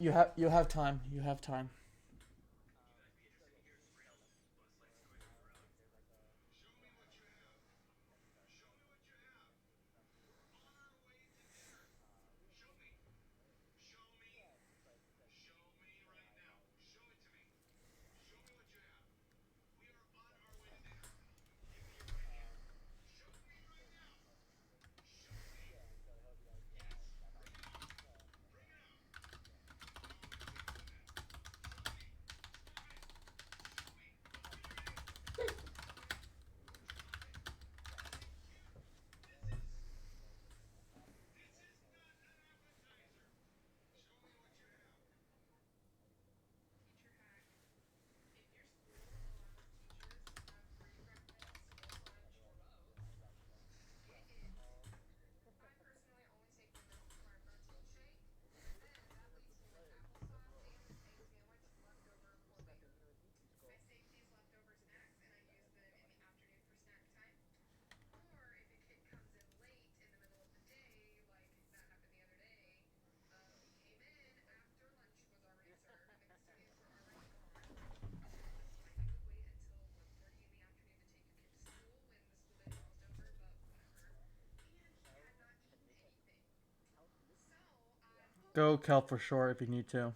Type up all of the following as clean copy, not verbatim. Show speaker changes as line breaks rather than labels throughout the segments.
You have time. You have time. Go kelp for sure if you need to.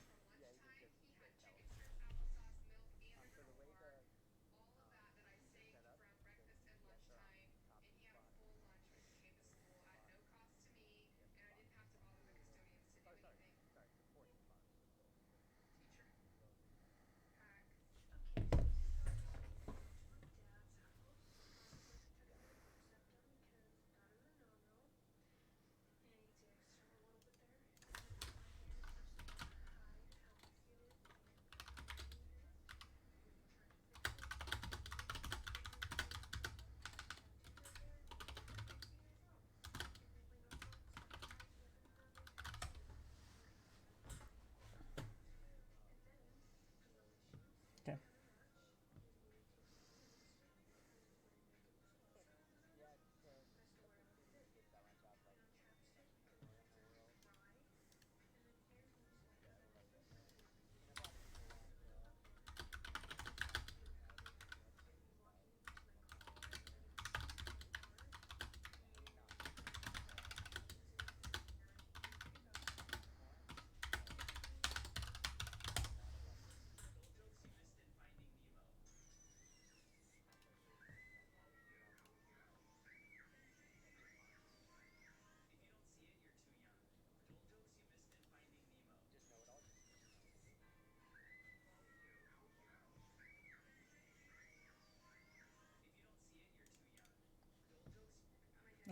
Okay.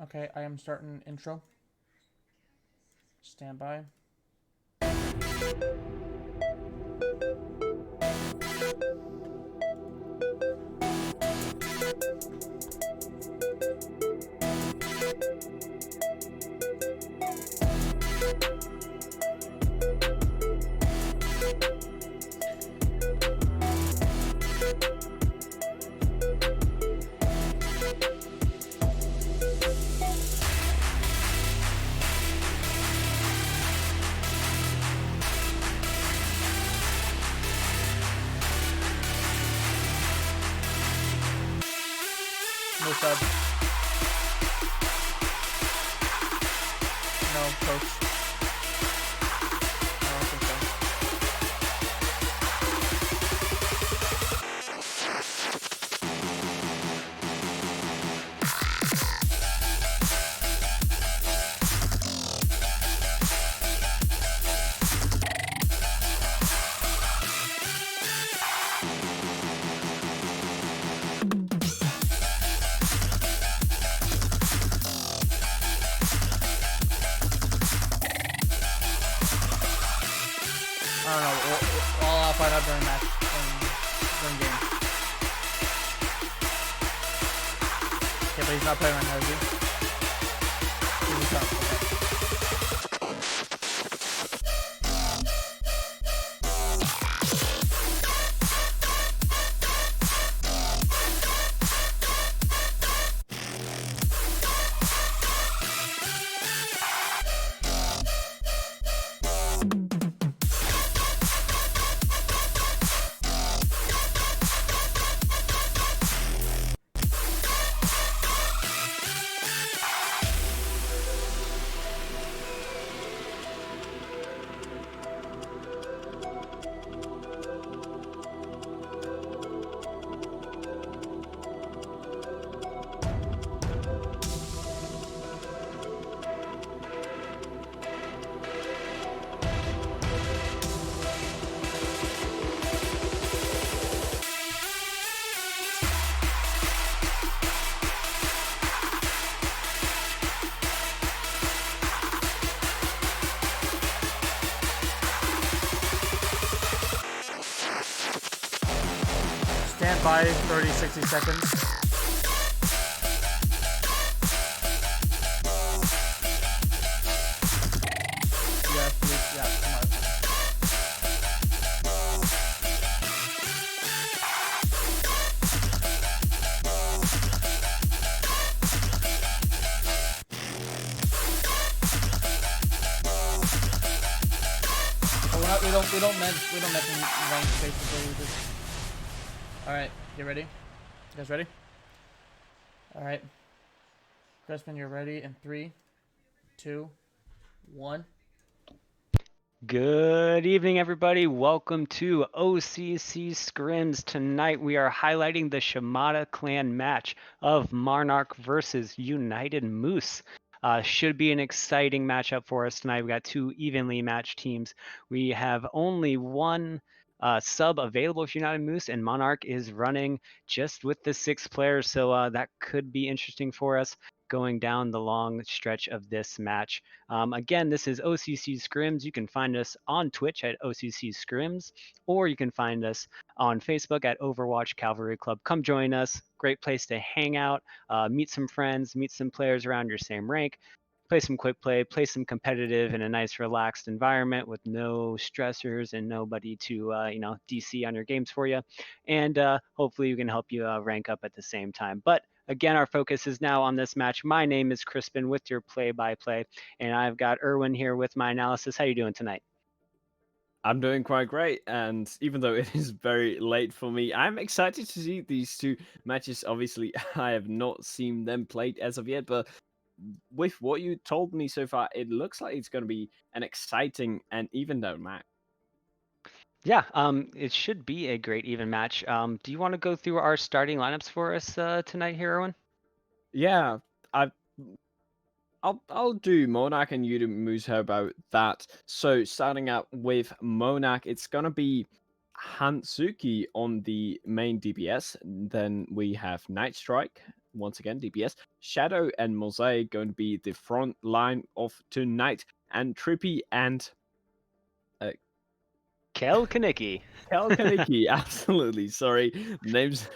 Okay, I am starting intro. Stand by. No sub. No coach. I don't think so. I don't know. I'll find out during match. During game. Okay, but he's not playing right now, is he? He's not. Okay. can't buy 30, 60 seconds. Yeah, come on. We don't mention rank basically. All right, get ready. You guys ready? All right, Crispin, you're ready in 3, 2, 1.
Good evening, everybody. Welcome to OCC Scrims. Tonight we are highlighting the Shimada clan match of Monarch versus United Moose. Should be an exciting matchup for us tonight. We got two evenly matched teams. We have only one sub available for United Moose, and Monarch is running just with the 6 players, so that could be interesting for us going down the long stretch of this match. Again, this is OCC Scrims. You can find us on Twitch at OCC Scrims, or you can find us on Facebook at Overwatch Cavalry Club. Come join us. Great place to hang out, meet some friends, meet some players around your same rank, play some quick play some competitive in a nice relaxed environment with no stressors and nobody to DC on your games for you, and hopefully we can help you rank up at the same time. But again, our focus is now on this match. My name is Crispin with your play-by-play, and I've got Erwin here with my analysis. How you doing tonight?
I'm doing quite great, and even though it is very late for me, I'm excited to see these two matches. Obviously, I have not seen them played as of yet, but with what you told me so far, it looks like it's going to be an exciting and even though match.
Yeah, it should be a great even match. Do you want to go through our starting lineups for us tonight here, Erwin?
Yeah, I I'll do Monarch and you do Moose. How about that? So starting out with Monarch, it's gonna be Hansuki on the main DPS. Then we have Night Strike once again DPS. Shadow and Mosaic going to be the front line of tonight, and Trippy and
Kel Kanicki.
Kalkaniki, absolutely. Sorry, names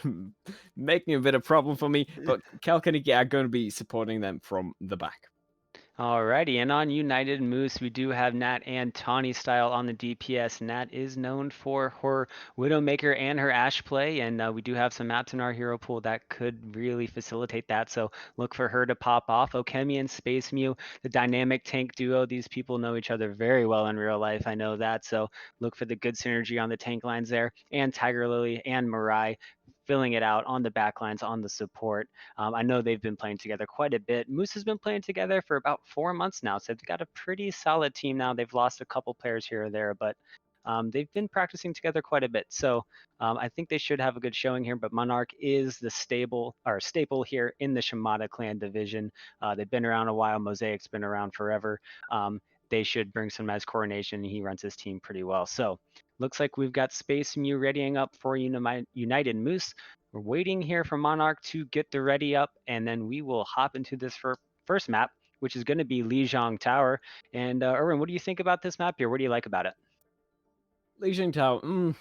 making a bit of problem for me, but Kalkaniki are going to be supporting them from the back.
Alrighty, and on United Moose, we do have Nat and Tawny style on the DPS. Nat is known for her Widowmaker and her Ashe play, and we do have some maps in our hero pool that could really facilitate that, so look for her to pop off. Okemi and Space Mew, the dynamic tank duo, these people know each other very well in real life, I know that, so look for the good synergy on the tank lines there. And Tiger Lily and Mirai filling it out on the back lines, on the support. I know they've been playing together quite a bit. Moose has been playing together for about 4 months now, so they've got a pretty solid team now. They've lost a couple players here or there, but they've been practicing together quite a bit. So I think they should have a good showing here, but Monarch is the staple here in the Shimada clan division. They've been around a while. Mosaic's been around forever. They should bring some nice coordination. He runs his team pretty well. So looks like we've got Space Mew readying up for United Moose. We're waiting here for Monarch to get the ready up, and then we will hop into this first map, which is going to be Lijiang Tower. And Erwin, what do you think about this map here? What do you like about it?
Lijiang Tower,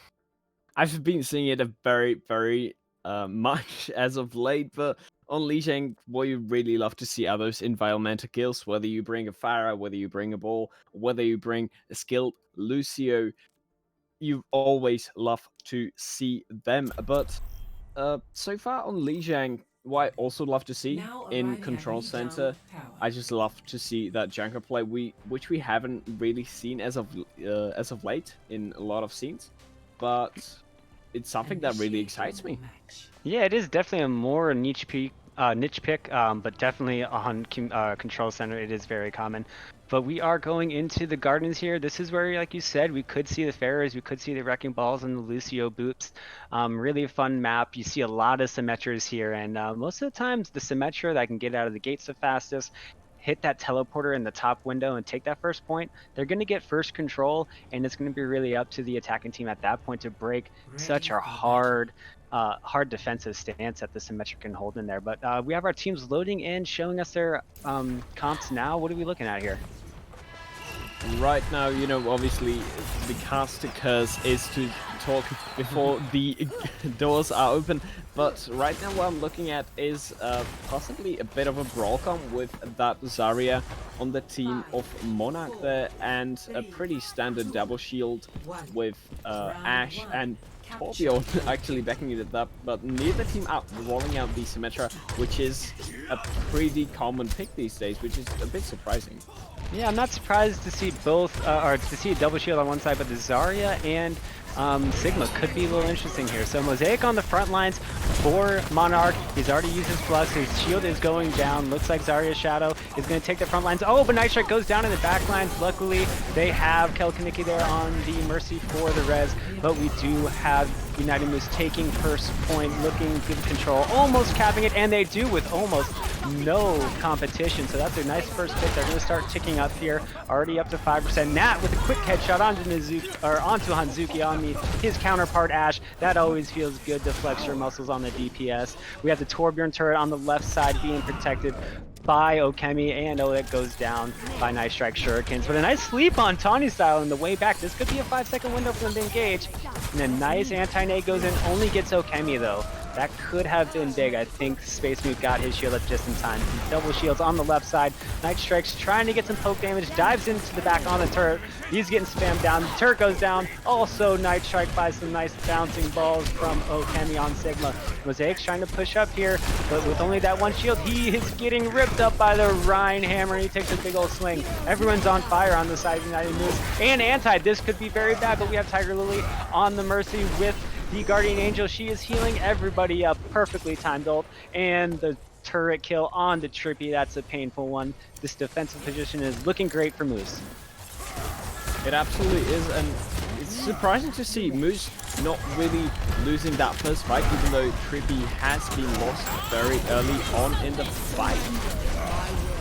I've been seeing it a very, very much as of late, but on Lijiang, what you really love to see are those environmental kills, whether you bring a Pharah, whether you bring a ball, whether you bring a skilled Lucio, you always love to see them. But so far on Lijiang, what I also love to see in Control Center, I just love to see that jungle play, which we haven't really seen as of late in a lot of scenes, but it's something that really excites me.
Yeah, it is definitely a more niche pick, but definitely on Control Center, it is very common. But we are going into the gardens here. This is where, like you said, we could see the Pharaohs, we could see the Wrecking Balls and the Lucio boots. Really fun map. You see a lot of Symmetras here, and most of the times the Symmetra that can get out of the gates the fastest, hit that teleporter in the top window and take that first point, they're going to get first control, and it's going to be really up to the attacking team at that point to break such a hard defensive stance that the Symmetra can hold in there. But we have our teams loading in, showing us their comps now. What are we looking at here?
Right now, obviously, the caster curse is to talk before the doors are open. But right now what I'm looking at is possibly a bit of a brawl com with that Zarya on the team of Monarch there, and a pretty standard double shield with Ashe and Torbjorn actually backing it up, but neither team out rolling out the Symmetra, which is a pretty common pick these days, which is a bit surprising.
Yeah, I'm not surprised to see both, or to see a double shield on one side, but the Zarya and Sigma could be a little interesting here. So Mosaic on the front lines for Monarch. He's already used his flux. His shield is going down. Looks like Zarya's Shadow is going to take the front lines. Oh, but Night Strike goes down in the back lines. Luckily, they have Kelkanicki there on the Mercy for the res, but we do have United Moose taking first point, looking good control, almost capping it, and they do with almost no competition. So that's a nice first pick. They're going to start ticking up here, already up to 5%. Nat with a quick headshot onto Hanzuki on his counterpart Ashe. That always feels good to flex your muscles on the DPS. We have the Torbjorn turret on the left side being protected by Okemi, and that goes down by Night Strike Shurikens. But a nice sleep on Tawny Style in the way back. This could be a 5-second window for them to engage. And a nice anti-nade goes in, only gets Okemi though. That could have been big. I think Space Mute got his shield up just in time. Double shields on the left side. Night Strike's trying to get some poke damage, dives into the back on the turret. He's getting spammed down. The turret goes down. Also, Night Strike buys some nice bouncing balls from Okemi on Sigma. Mosaic's trying to push up here, but with only that one shield, he is getting ripped up by the Rhine Hammer. He takes a big old swing. Everyone's on fire on the side of United Moose. And Anti, this could be very bad, but we have Tiger Lily on the Mercy with the Guardian Angel. She is healing everybody up. Perfectly timed ult. And the turret kill on the Trippy. That's a painful one. This defensive position is looking great for Moose.
It absolutely is, and it's surprising to see Moose not really losing that first fight, even though Trippy has been lost very early on in the fight.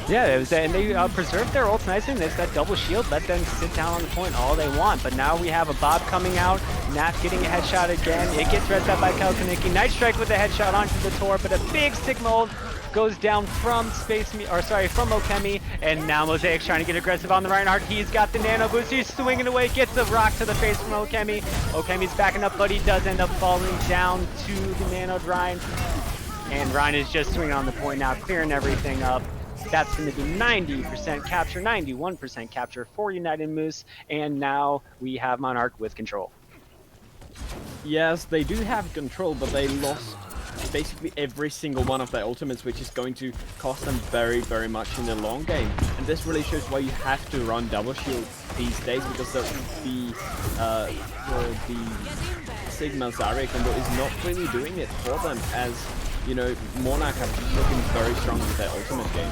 Yeah, it was, and they preserved their ults nicely. They've got double shield, let them sit down on the point all they want. But now we have a Bob coming out, Nat getting a headshot again. It gets rezzed up by Kelkanicki. Night Strike with a headshot onto the Tor, but a big Sigma ult goes down from from Okemi, and now Mosaic's trying to get aggressive on the Reinhardt. He's got the nano boost. He's swinging away, gets the rock to the face from Okemi. Okemi's backing up, but he does end up falling down to the nanoed Rhine, and Rhine is just swinging on the point now, clearing everything up. That's going to be 90% capture, 91% capture for United Moose, and now we have Monarch with control.
Yes, they do have control, but they lost basically every single one of their ultimates, which is going to cost them very, very much in the long game. And this really shows why you have to run double shield these days, because the Sigma Zarya combo is not really doing it for them, as you know, Monarch are looking very strong with their ultimate game.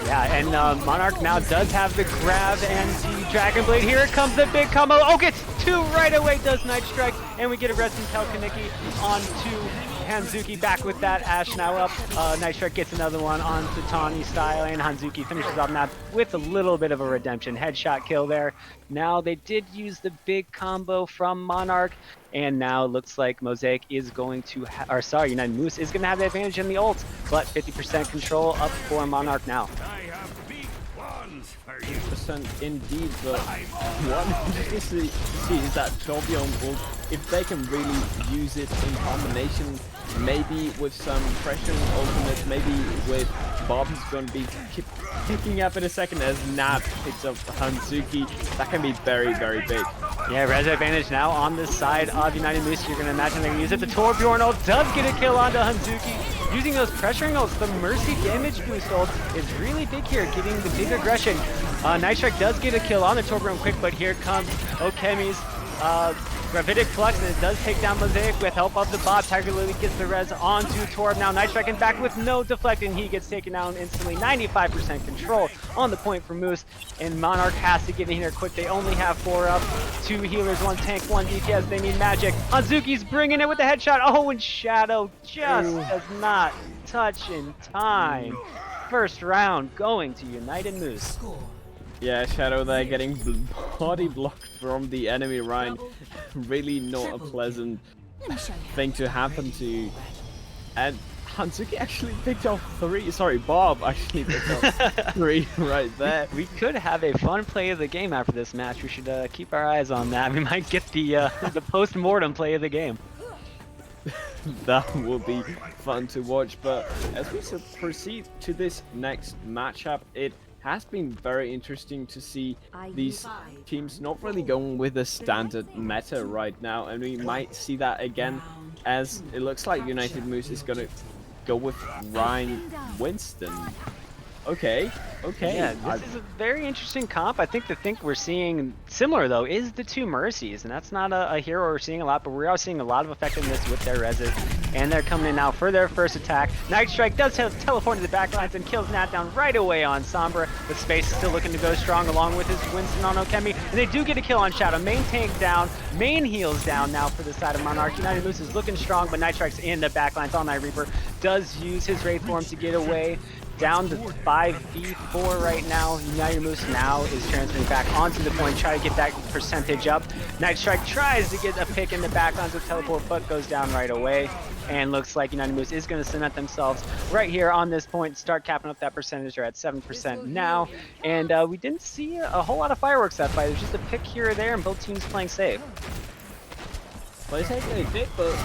Yeah, and Monarch now does have the grab and the Dragon Blade. Here it comes, the big combo. Oh, gets two right away, does Night Strike, and we get a rest from Kelkanicki onto Hanzuki, back with that. Ashe now up. Night Strike gets another one onto Tawny Style, and Hanzuki finishes off now with a little bit of a redemption. Headshot kill there. Now they did use the big combo from Monarch, and now it looks like Mosaic is going to, United Moose is going to have the advantage in the ult, but 50% control up for Monarch now.
I have big ones for you.
% indeed, but what I'm interested to see is that Torbjorn ult, if they can really use it in combination, maybe with some pressure ultimates, maybe with Bob, who's going to be picking up in a second as Nat picks up Hanzuki. That can be very, very big.
Yeah, res advantage now on the side of United Moose. You're going to imagine they're going to use it. The Torbjorn ult does get a kill onto Hanzuki. Using those pressuring ults, the Mercy damage boost ult is really big here, getting the big aggression. Night Strike does get a kill on the Torbjorn quick, but here comes Okemi's Gravitic Flux, and it does take down Mosaic with help of the Bob. Tiger Lily gets the res onto Torb. Now Night Strike in back with no deflect, and he gets taken down instantly. 95% control on the point for Moose, and Monarch has to get in here quick. They only have 4 up, 2 healers, 1 tank, 1 DPS. They need magic. Hanzuki's bringing it with the headshot. Oh, and Shadow just does not touch in time. First round going to United Moose.
Yeah, Shadow there getting body blocked from the enemy Rhine. Really not a pleasant thing to happen to. And Hanzuki actually picked off 3. Sorry, Bob actually picked off 3 right there.
We could have a fun play of the game after this match. We should keep our eyes on that. We might get the the post-mortem play of the game.
That will be fun to watch. But as we proceed to this next matchup, it has been very interesting to see these teams not really going with a standard meta right now, and we might see that again, as it looks like United Moose is gonna go with Ryan Winston. Okay.
Yeah, this is a very interesting comp. I think the thing we're seeing similar though is the 2 Mercies, and that's not a hero we're seeing a lot, but we are seeing a lot of effectiveness with their reses, and they're coming in now for their first attack. Night Strike does teleport to the backlines and kills Nat down right away on Sombra, but Space is still looking to go strong along with his Winston on Okemi, and they do get a kill on Shadow. Main tank down, main heals down now for the side of Monarch. United Moose is looking strong, but Night Strike's in the backlines on Night Reaper, does use his Wraith Form to get away. Down to 5v4 right now. United Moose now is transferring back onto the point, try to get that percentage up. Night Strike tries to get a pick in the backlines with teleport, but goes down right away. And looks like United Moose is going to cement themselves right here on this point, start capping up that percentage. They're at 7% now. And we didn't see a whole lot of fireworks that fight. There's just a pick here or there, and both teams playing safe.
Well, they did, but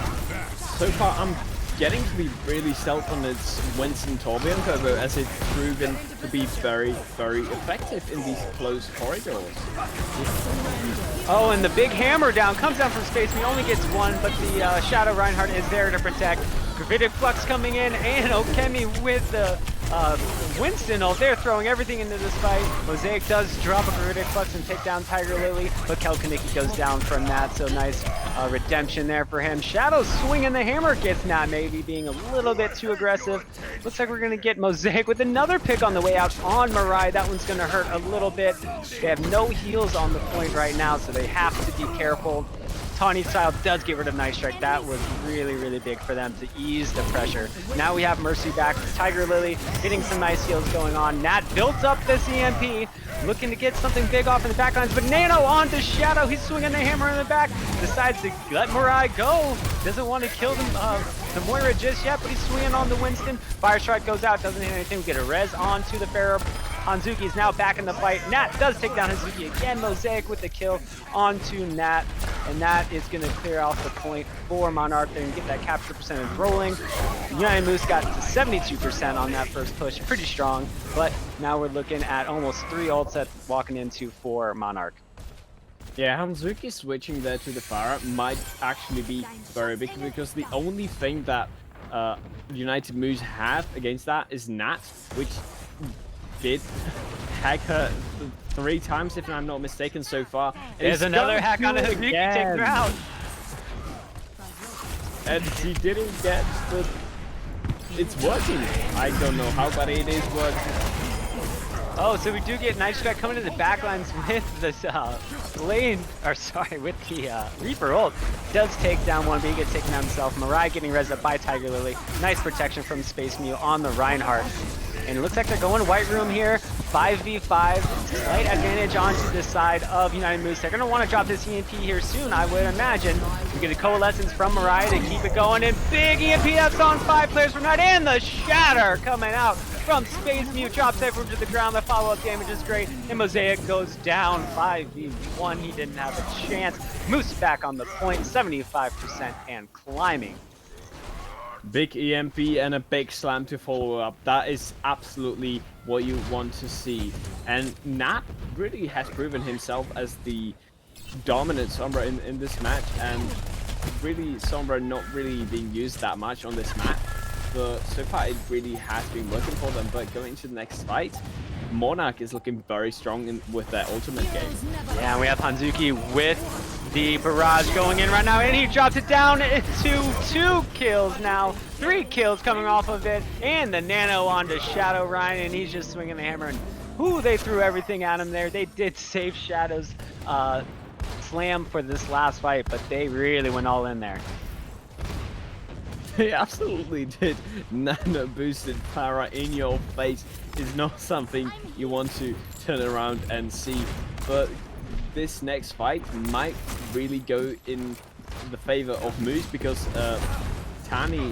so far I'm getting to be really stealth on its Winston Torbjorn combo, as it's proven to be very, very effective in these close corridors.
Oh, and the big hammer down comes down from Space. He only gets 1, but the Shadow Reinhardt is there to protect. Gravitic Flux coming in, and Okemi with the Winston ult. They're throwing everything into this fight. Mosaic does drop a Gravitic Flux and take down Tiger Lily, but Kelkaniki goes down from that, so nice redemption there for him. Shadow swinging the hammer gets Nat, maybe being a little bit too aggressive. Looks like we're going to get Mosaic with another pick on the way out on Mirai. That one's going to hurt a little bit. They have no heals on the point right now, so they have to be careful. Tawny Style does get rid of Night Strike. That was really, really big for them to ease the pressure. Now we have Mercy back. Tiger Lily getting some nice heals going on. Nat builds up this EMP, looking to get something big off in the backlines, but Nano onto Shadow. He's swinging the hammer in the back. Decides to let Mirai go. Doesn't want to kill the Moira just yet, but he's swinging on the Winston. Fire Strike goes out, doesn't hit anything. We get a res onto the Pharaoh. Hanzuki is now back in the fight. Nat does take down Hanzuki again. Mosaic with the kill onto Nat. And that is going to clear off the point for Monarch and get that capture percentage rolling. United Moose got to 72% on that first push. Pretty strong. But now we're looking at almost 3 ults at walking into for Monarch.
Yeah, Hanzuki switching there to the Pharah might actually be very big, because the only thing that United Moose have against that is Nat, which did hack her 3 times, if I'm not mistaken, so far.
There's another hack on Hanzuki, takes her out.
And she didn't get the... It's working. I don't know how, but it is working.
Oh, so we do get Night Strike coming to the backlines with this with the Reaper ult. Does take down one, but he gets taken down himself. Mirai getting rezzed up by Tiger Lily. Nice protection from Space Mew on the Reinhardt. And it looks like they're going White Room here. 5v5, slight advantage onto this side of United Moose. They're going to want to drop this EMP here soon, I would imagine. We get a Coalescence from Mirai to keep it going. And big EMP, that's on 5 players from Night. And the Shatter coming out from Space Mew. Drops everyone to the ground. The follow-up damage is great. And Mosaic goes down 5v1. He didn't have a chance. Moose back on the point, 75% and climbing.
Big EMP and a big slam to follow up. That is absolutely what you want to see. And Nat really has proven himself as the dominant Sombra in this match, and really Sombra not really being used that much on this map. But so far it really has been working for them. But going into the next fight, Monarch is looking very strong with their ultimate game.
Yeah, and we have Hanzuki with the barrage going in right now, and he drops it down to 2 kills now. 3 kills coming off of it, and the nano onto Shadow Ryan, and he's just swinging the hammer. And they threw everything at him there. They did save Shadow's slam for this last fight, but they really went all in there.
They absolutely did. Nano boosted Para in your face is not something you want to turn around and see. But this next fight might really go in the favor of Moose, because Tani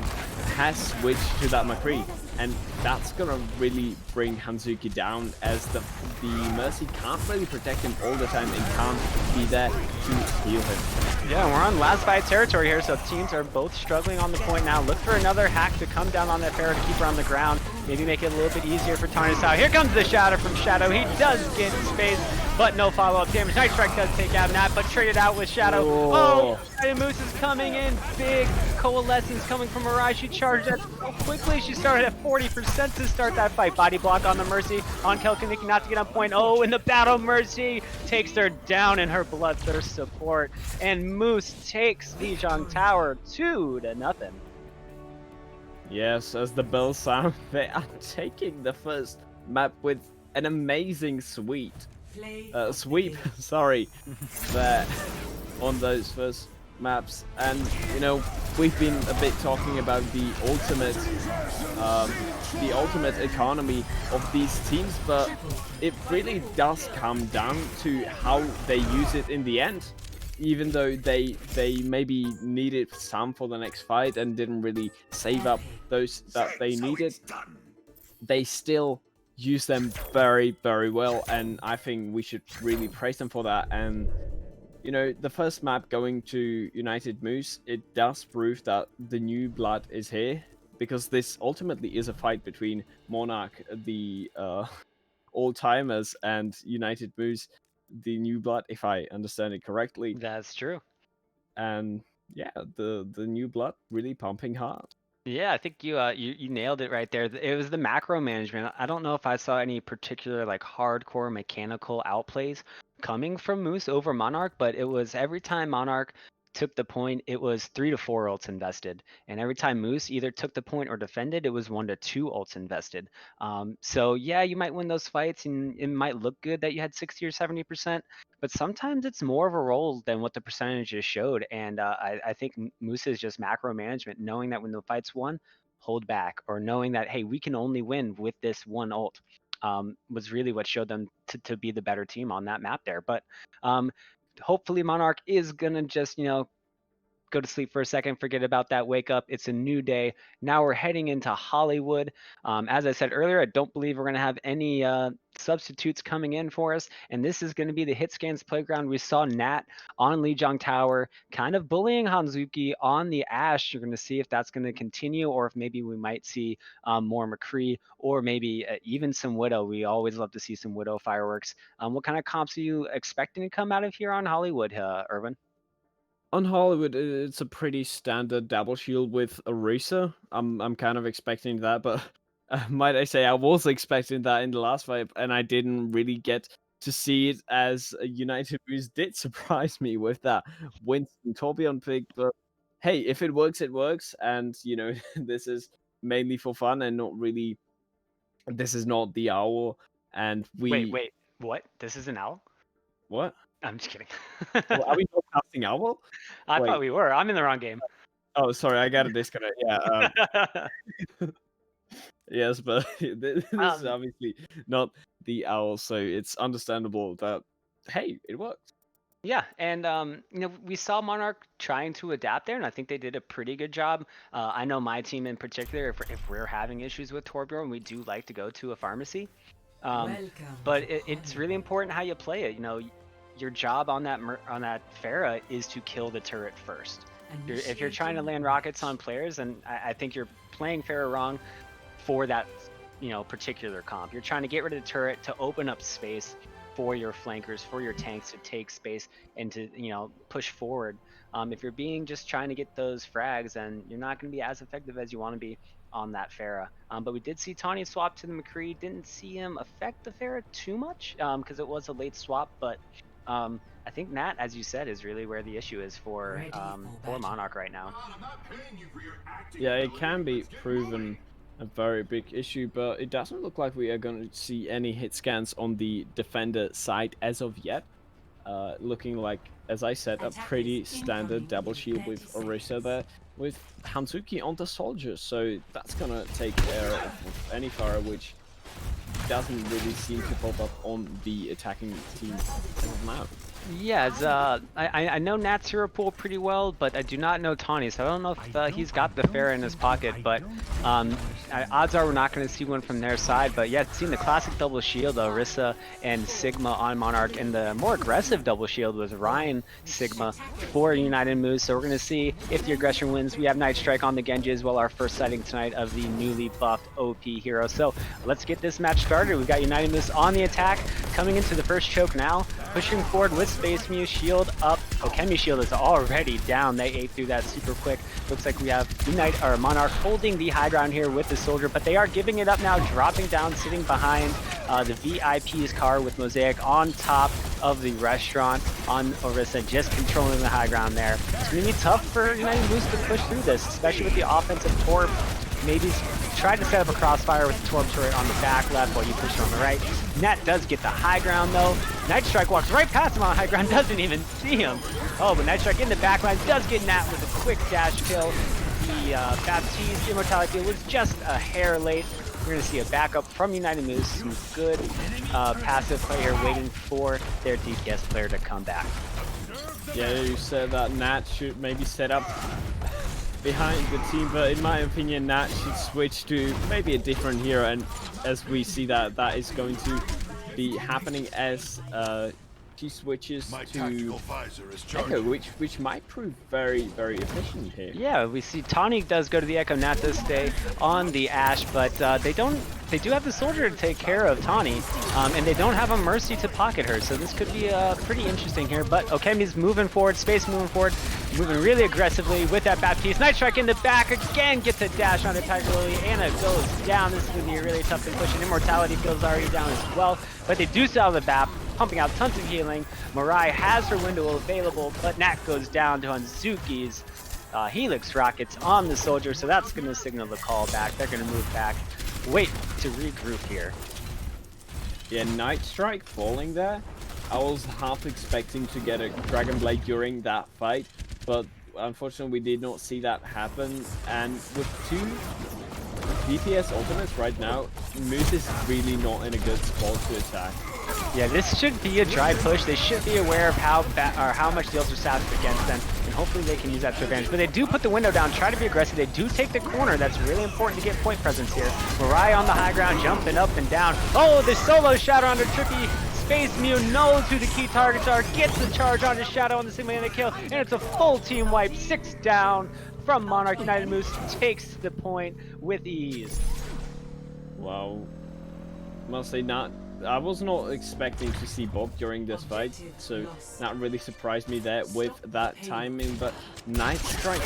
has switched to that McCree, and that's gonna really bring Hanzuki down, as the Mercy can't really protect him all the time and can't be there to heal him.
Yeah, we're on last fight territory here, so teams are both struggling on the point now. Look for another hack to come down on that Pharaoh to keep her on the ground. Maybe make it a little bit easier for Tani Style. Here comes the Shadow from Shadow. He does get space, but no follow-up damage. Night Strike does take out Nat, but traded out with Shadow. Oh, Moose is coming in big. Coalescence coming from Mirai. She charged that so quickly. She started at 40% to start that fight. Body block on the Mercy. On Kelkanicki not to get on point. Oh, in the battle, Mercy takes her down in her Bloodthirst support. And Moose takes Lijiang Tower 2-0.
Yes, as the bells sound, they are taking the first map with an amazing sweep, sorry, there on those first maps. And you know, we've been a bit talking about the ultimate economy of these teams, but it really does come down to how they use it in the end. Even though they maybe needed some for the next fight and didn't really save up those that they needed, they still use them very, very well, and I think we should really praise them for that. And you know, the first map going to United Moose, it does prove that the new blood is here, because this ultimately is a fight between Monarch, the old-timers, and United Moose, the new blood, if I understand it correctly.
That's true.
And yeah, the new blood really pumping hard.
Yeah, I think you nailed it right there. It was the macro management. I don't know if I saw any particular like hardcore mechanical outplays coming from Moose over Monarch, but it was every time Monarch took the point, it was 3 to 4 ults invested, and every time Moose either took the point or defended, it was 1 to 2 ults invested. So yeah, you might win those fights, and it might look good that you had 60 or 70%, but sometimes it's more of a roll than what the percentages showed. And I think Moose is just macro management, knowing that when the fight's won, hold back, or knowing that, hey, we can only win with this one ult, was really what showed them to be the better team on that map there. But hopefully Monarch is gonna just, you know, go to sleep for a second, forget about that, wake up. It's a new day. Now we're heading into Hollywood. As I said earlier, I don't believe we're going to have any substitutes coming in for us. And this is going to be the Hitscans playground. We saw Nat on Lijiang Tower kind of bullying Hanzuki on the Ashe. You're going to see if that's going to continue, or if maybe we might see more McCree, or maybe even some Widow. We always love to see some Widow fireworks. What kind of comps are you expecting to come out of here on Hollywood, Irvin?
On Hollywood, it's a pretty standard double shield with Orisa. I'm kind of expecting that, but might I say I was expecting that in the last fight, and I didn't really get to see it, as United Moose did surprise me with that Winston Torbjorn pick. But hey, if it works, it works, and you know, this is mainly for fun and not really. This is not the owl, and we
Wait, what? This is an owl?
what?
I'm just kidding.
Well, are we not casting owl?
I
Wait.
thought we were. I'm in the wrong game.
Oh, sorry, I got a disconnect. Yeah. Yes, but this is obviously not the owl, so it's understandable that, hey, it worked.
Yeah, and you know, we saw Monarch trying to adapt there, and I think they did a pretty good job. I know my team in particular, if we're having issues with Torbjorn, we do like to go to a pharmacy. But it's really important how you play it. You know, your job on that Pharah is to kill the turret first. If you're trying to land rockets on players, and I think you're playing Pharah wrong for that, you know, particular comp. You're trying to get rid of the turret to open up space for your flankers, for your tanks to take space and to, you know, push forward. If you're just trying to get those frags, then you're not going to be as effective as you want to be on that Pharah. But we did see Tawny swap to the McCree. Didn't see him affect the Pharah too much because it was a late swap. But I think Nat, as you said, is really where the issue is for Monarch right now.
Yeah, it can be proven a very big issue, but it doesn't look like we are going to see any hit scans on the defender side as of yet. Looking like, as I said, a pretty standard double shield with Orisa there, with Hanzuki on the soldier, so that's gonna take care of any Pharah, which doesn't really seem to pop up on the attacking team now.
Yeah, it's, I know Nat's hero pool pretty well, but I do not know Tawny, so I don't know if he's got the Pharah in his pocket, but odds are we're not going to see one from their side, but yeah, seeing the classic double shield, Orisa and Sigma on Monarch, and the more aggressive double shield was Ryan Sigma for United Moves, so we're going to see if the aggression wins. We have Night Strike on the Genji as well, our first sighting tonight of the newly buffed OP hero, so let's get this match started. We've got United Moves on the attack, coming into the first choke now, pushing forward with Space Mew, shield up. Okemi's shield is already down. They ate through that super quick. Looks like we have Monarch holding the high ground here with the soldier, but they are giving it up now, dropping down, sitting behind the VIP's car with Mosaic on top of the restaurant on Orisa, just controlling the high ground there. It's going to be tough for United Moose to push through this, especially with the offensive core. Maybe try to set up a crossfire with the 12 turret on the back left while you push on the right. Nat does get the high ground though. Night Strike walks right past him on high ground, doesn't even see him. Oh, but Night Strike in the back line does get Nat with a quick dash kill. The Baptiste immortality was just a hair late. We're going to see a backup from United Moose. Some good passive play here waiting for their DPS player to come back.
Yeah, you said that Nat should maybe set up behind the team, but in my opinion Nat should switch to maybe a different hero, and as we see that is going to be happening as she switches to Echo, which might prove very, very efficient here.
Yeah, we see Tawny does go to the Echo, Nat does stay on the Ashe, but they do have the soldier to take care of Tawny, and they don't have a Mercy to pocket her, so this could be pretty interesting here. But Okemi's moving forward, Space moving forward, moving really aggressively with that Baptiste. Night Strike in the back again, gets a dash onto Tiger Lily. Anna goes down. This is going to be a really tough thing pushing. Immortality feels already down as well, but they do sell the BAP, pumping out tons of healing. Mirai has her window available, but Nat goes down to Hanzuki's Helix rockets on the soldier, so that's going to signal the call back. They're going to move back, wait to regroup here.
Yeah, Night Strike falling there. I was half expecting to get a Dragon Blade during that fight, but unfortunately we did not see that happen. And with two DPS ultimates right now, Moose is really not in a good spot to attack.
Yeah, this should be a dry push. They should be aware of how much the ults are stacked against them, and hopefully they can use that to advantage. But they do put the window down, try to be aggressive. They do take the corner. That's really important to get point presence here. Mirai on the high ground, jumping up and down. Oh, the solo shadow under Trippy. Space Mew knows who the key targets are, gets the charge on his shadow on the Sigma and the kill, and it's a full team wipe. 6 down from Monarch. United Moose takes the point with ease.
Wow. Must say I was not expecting to see Bob during this fight, so that really surprised me there with that timing. But Night Strike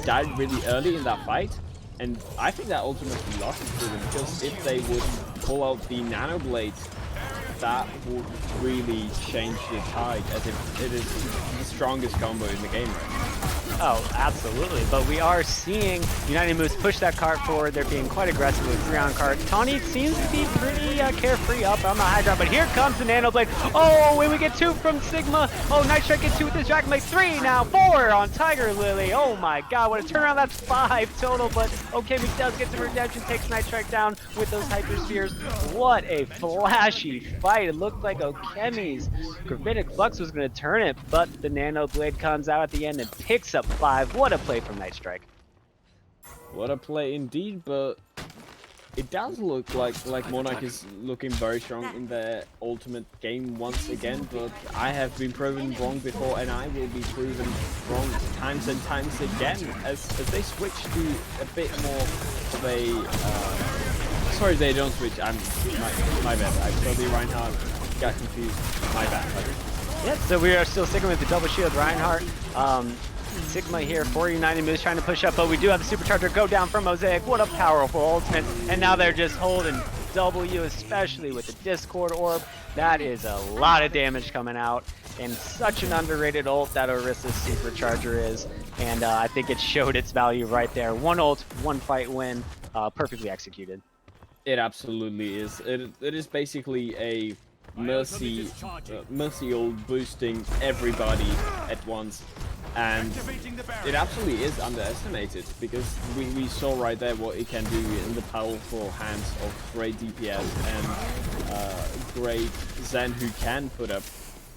died really early in that fight, and I think that ultimately lost it to them, because if they would pull out the Nano Blade, that would really change the tide, as if it is the strongest combo in the game right now.
Oh, absolutely. But we are seeing United Moose push that cart forward. They're being quite aggressive with 3-on cart. Tawny seems to be pretty carefree up on the high ground, but here comes the Nano Blade. Oh, and we get 2 from Sigma. Oh, Night Strike gets 2 with this Dragon Blade. 3 now, 4 on Tiger Lily. Oh my god, what a turnaround. That's 5 total, but Okemi does get some redemption, takes Night Strike down with those Hyper Spheres. What a flashy fight. It looked like Okemi's Gravitic Flux was going to turn it, but the Nano Blade comes out at the end and picks up 5. What a play from Night Strike.
What a play indeed, but it does look like Monarch is looking very strong in their ultimate game once again, but I have been proven wrong before, and I will be proven wrong times and times again as they switch to a bit more of a sorry, they don't switch. My bad. I saw the Reinhardt, got confused. My bad.
Yeah, so we are still sticking with the double shield Reinhardt. Sigma here for United Moose trying to push up, but we do have the supercharger go down from Mosaic. What a powerful ultimate, and now they're just holding W, especially with the Discord Orb. That is a lot of damage coming out, and such an underrated ult that Orisa's supercharger is, and I think it showed its value right there. 1 ult, 1 fight win, perfectly executed.
It absolutely is. It is basically a Mercy ult boosting everybody at once. And
Activating the barrier.
it absolutely is underestimated, because we saw right there what it can do in the powerful hands of great DPS and great Zen, who can put up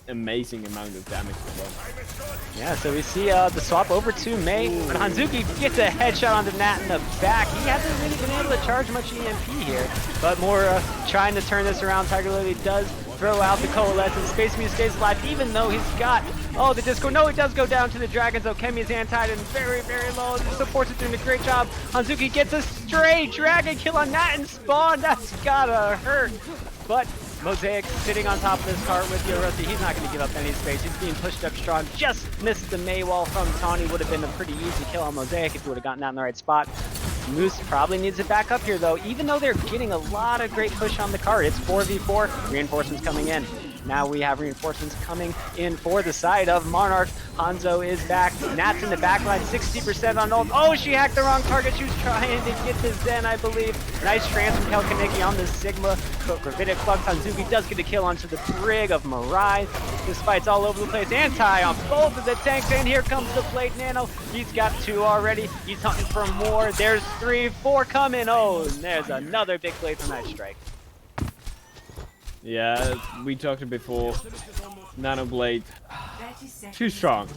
amazing amount of damage as well.
Yeah, so we see the swap over to Mei, but Hanzuki gets a headshot onto Nat in the back. He hasn't really been able to charge much EMP here, but more trying to turn this around. Tiger Lily does throw out the Coalescence. Space Muse stays alive, even though he's got, oh, the disco. No, he does go down to the Dragons, though. Kemi is anti-ed and very, very low. The supports are doing a great job. Hanzuki gets a stray Dragon kill on Nat and Spawn. That's gotta hurt. But Mosaic sitting on top of this cart with Yorosi. He's not going to give up any space. He's being pushed up strong. Just missed the Mei wall from Tawny. Would have been a pretty easy kill on Mosaic if he would have gotten out in the right spot. Moose probably needs to back up here, though. Even though they're getting a lot of great push on the cart, it's 4v4. Reinforcements coming in. Now we have reinforcements coming in for the side of Monarch. Hanzo is back. Nat's in the backline, 60% on ult. Oh, she hacked the wrong target. She was trying to get the Zen, I believe. Nice trans from Kelkaniki on the Sigma. But Gravitic Flux, Hanzuki does get a kill onto the Brig of Mirai. This fight's all over the place. Anti on both of the tanks, and here comes the Blade Nano. He's got 2 already. He's hunting for more. There's 3, 4 coming. Oh, and there's another big blade from Night Strike.
Yeah, we talked it before. Nano Blade, too strong.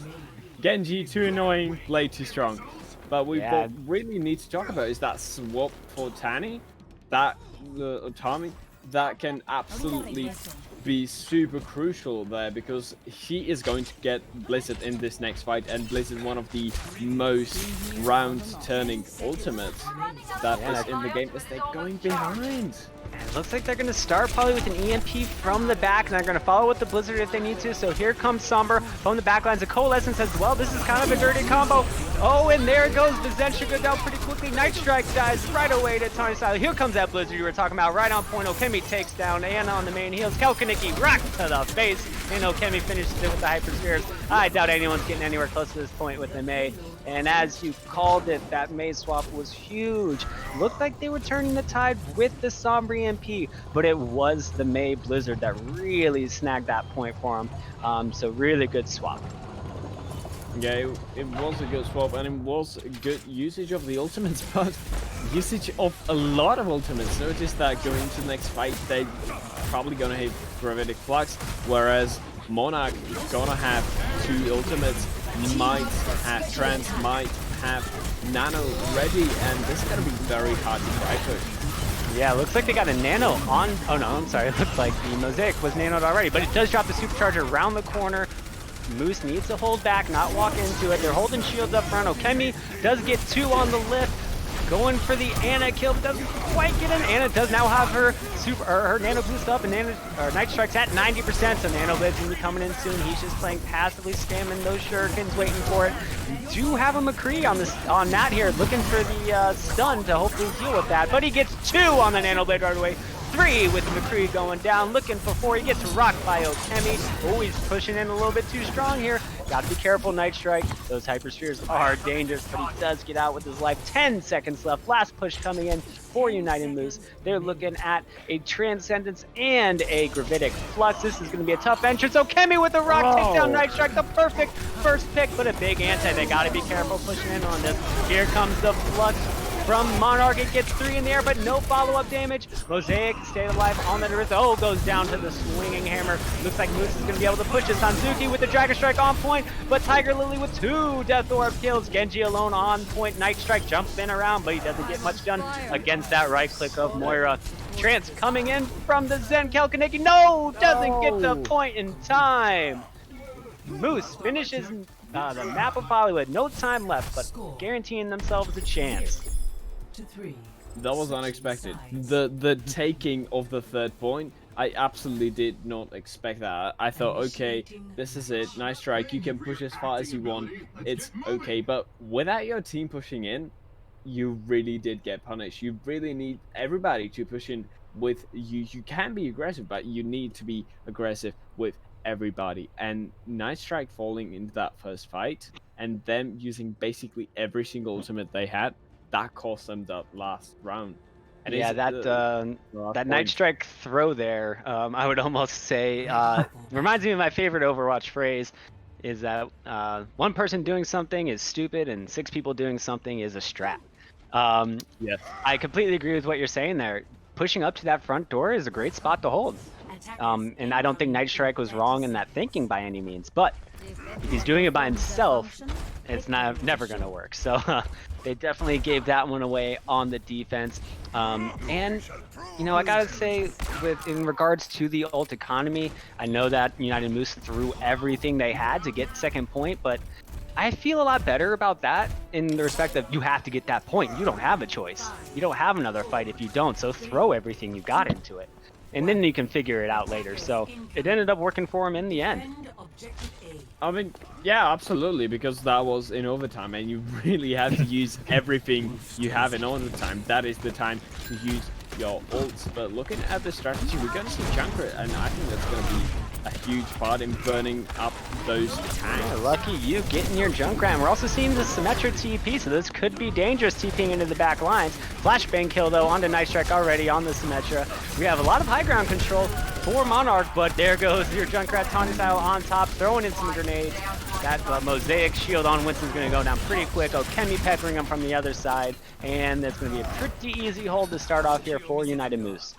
Genji, too annoying. Blade, too strong. But what really need to talk about is that swap for Tani, that Tommy, that can absolutely be super crucial there, because he is going to get Blizzard in this next fight, and Blizzard, one of the most round-turning ultimates that is in the game, as they're going behind.
It looks like they're going to start probably with an EMP from the back, and they're going to follow with the Blizzard if they need to. So here comes Somber from the backlines. The Coalescence as well. This is kind of a dirty combo. Oh, and there goes the Zen. Should go down pretty quickly. Night Strike dies right away to Tony Style. Here comes that Blizzard you were talking about, right on point. Okemi takes down Anna on the main heels. Kelkaniki rock to the face, and Okemi finishes it with the Hyperspheres. I doubt anyone's getting anywhere close to this point with the Mei. And as you called it, that Mei swap was huge. Looked like they were turning the tide with the Somber EMP, but it was the Mei Blizzard that really snagged that point for him. So really good swap.
Yeah, it was a good swap, and it was a good usage of the ultimates, but usage of a lot of ultimates. Notice that going into the next fight, they're probably gonna hit Gravitic Flux, whereas Monarch is gonna have 2 ultimates, might have Trance, might have Nano ready, and this is gonna be very hard to try push.
Yeah, looks like they got a Nano on. Oh no, I'm sorry. It looks like the Mosaic was nanoed already, but it does drop the Supercharger around the corner. Moose needs to hold back, not walk into it. They're holding shields up front. Okemi does get 2 on the lift. Going for the Anna kill, but doesn't quite get in. Anna does now have her her Nano boost up, and Night Strike's at 90%, so Nano Lid's gonna be coming in soon. He's just playing passively, spamming those shurikens, waiting for it. We do have a McCree on Nat here, looking for the stun to hopefully deal with that, but he gets 2 on the Nano Blade right away. 3 with McCree going down, looking for 4. He gets rocked by Okemi. Oh, he's pushing in a little bit too strong here. Gotta be careful, Night Strike. Those Hyperspheres are dangerous, but he does get out with his life. 10 seconds left. Last push coming in for United Moose. They're looking at a Transcendence and a Gravitic Flux. This is going to be a tough entrance. Okemi with the rock takes down Night Strike. The perfect first pick, but a big anti. They gotta be careful pushing in on this. Here comes the Flux from Monarch. It gets 3 in the air, but no follow-up damage. Mosaic stayed alive on the Narissa. Oh, goes down to the swinging hammer. Looks like Moose is going to be able to push this. Hanzuki with the Dragon Strike on point, but Tiger Lily with 2 Death Orb kills. Genji alone on point. Night Strike jumps in around, but he doesn't get much done against that right click of Moira. Trance coming in from the Zen. Kelkaniki, no, doesn't get the point in time. Moose finishes the map of Hollywood. No time left, but guaranteeing themselves a chance.
That was unexpected. The taking of the 3rd point, I absolutely did not expect that. I thought, okay, this is it. Nice strike. You can push as far as you want. It's okay. But without your team pushing in, you really did get punished. You really need everybody to push in with you. You can be aggressive, but you need to be aggressive with everybody. And Night Strike falling into that first fight, and them using basically every single ultimate they had, that cost them that last round. And
yeah, that Night Strike throw there, I would almost say, reminds me of my favorite Overwatch phrase. is that one person doing something is stupid and 6 people doing something is a strat.
Yes.
I completely agree with what you're saying there. Pushing up to that front door is a great spot to hold. And I don't think Night Strike was wrong in that thinking by any means, but if he's doing it by himself, it's never going to work. So they definitely gave that one away on the defense. And, you know, I got to say, in regards to the ult economy, I know that United Moose threw everything they had to get second point, but I feel a lot better about that in the respect of you have to get that point. You don't have a choice. You don't have another fight if you don't, so throw everything you got into it. And then you can figure it out later. So it ended up working for him in the end.
I mean, yeah, absolutely, because that was in overtime, and you really had to use everything you have in overtime. That is the time to use your ults. But looking at the strategy, we're going to see Junkrat, and I think that's going to be a huge part in burning up those tanks.
Yeah, lucky you getting your Junkrat. We're also seeing the Symmetra TP, so this could be dangerous TPing into the back lines. Flashbang kill though onto Night Strike already on the Symmetra. We have a lot of high ground control for Monarch, but there goes your Junkrat Tawny style on top, throwing in some grenades. That Mosaic shield on Winston's going to go down pretty quick. Okemi peppering him from the other side, and it's going to be a pretty easy hold to start off here for United Moose.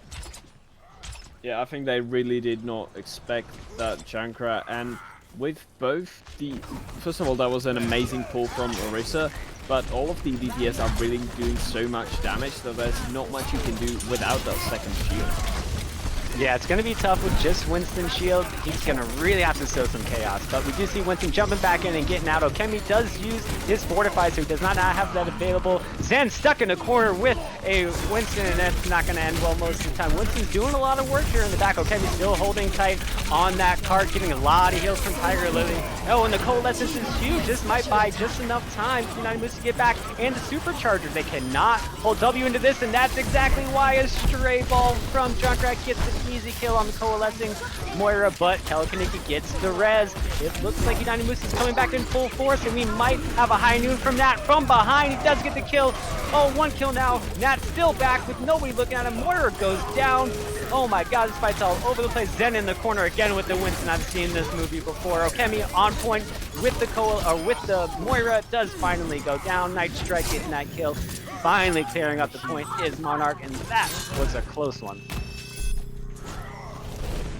Yeah, I think they really did not expect that Junkrat, and with both the... First of all, that was an amazing pull from Orisa, but all of the DPS are really doing so much damage that there's not much you can do without that second shield.
Yeah, it's going to be tough with just Winston's shield. He's going to really have to sow some chaos. But we do see Winston jumping back in and getting out. Okemi does use his Fortify, so he does not have that available. Zen stuck in the corner with a Winston, and that's not going to end well most of the time. Winston's doing a lot of work here in the back. Okemi still holding tight on that cart, getting a lot of heals from Tiger Lily. Oh, and the Coalescence is huge. This might buy just enough time for United Moose to get back. And the Supercharger, they cannot hold W into this, and that's exactly why a stray ball from Junkrat gets the easy kill on the coalescing Moira, but Telekinetic gets the res. It looks like United Moose is coming back in full force, and we might have a high noon from Nat from behind. He does get the kill. Oh, 1 kill now. Nat's still back with nobody looking at him. Moira goes down. Oh my god, this fight's all over the place. Zen in the corner again with the Winston. I've seen this movie before. Okemi on point with the Moira does finally go down. Night Strike getting that kill. Finally clearing up the point is Monarch, and that was a close one.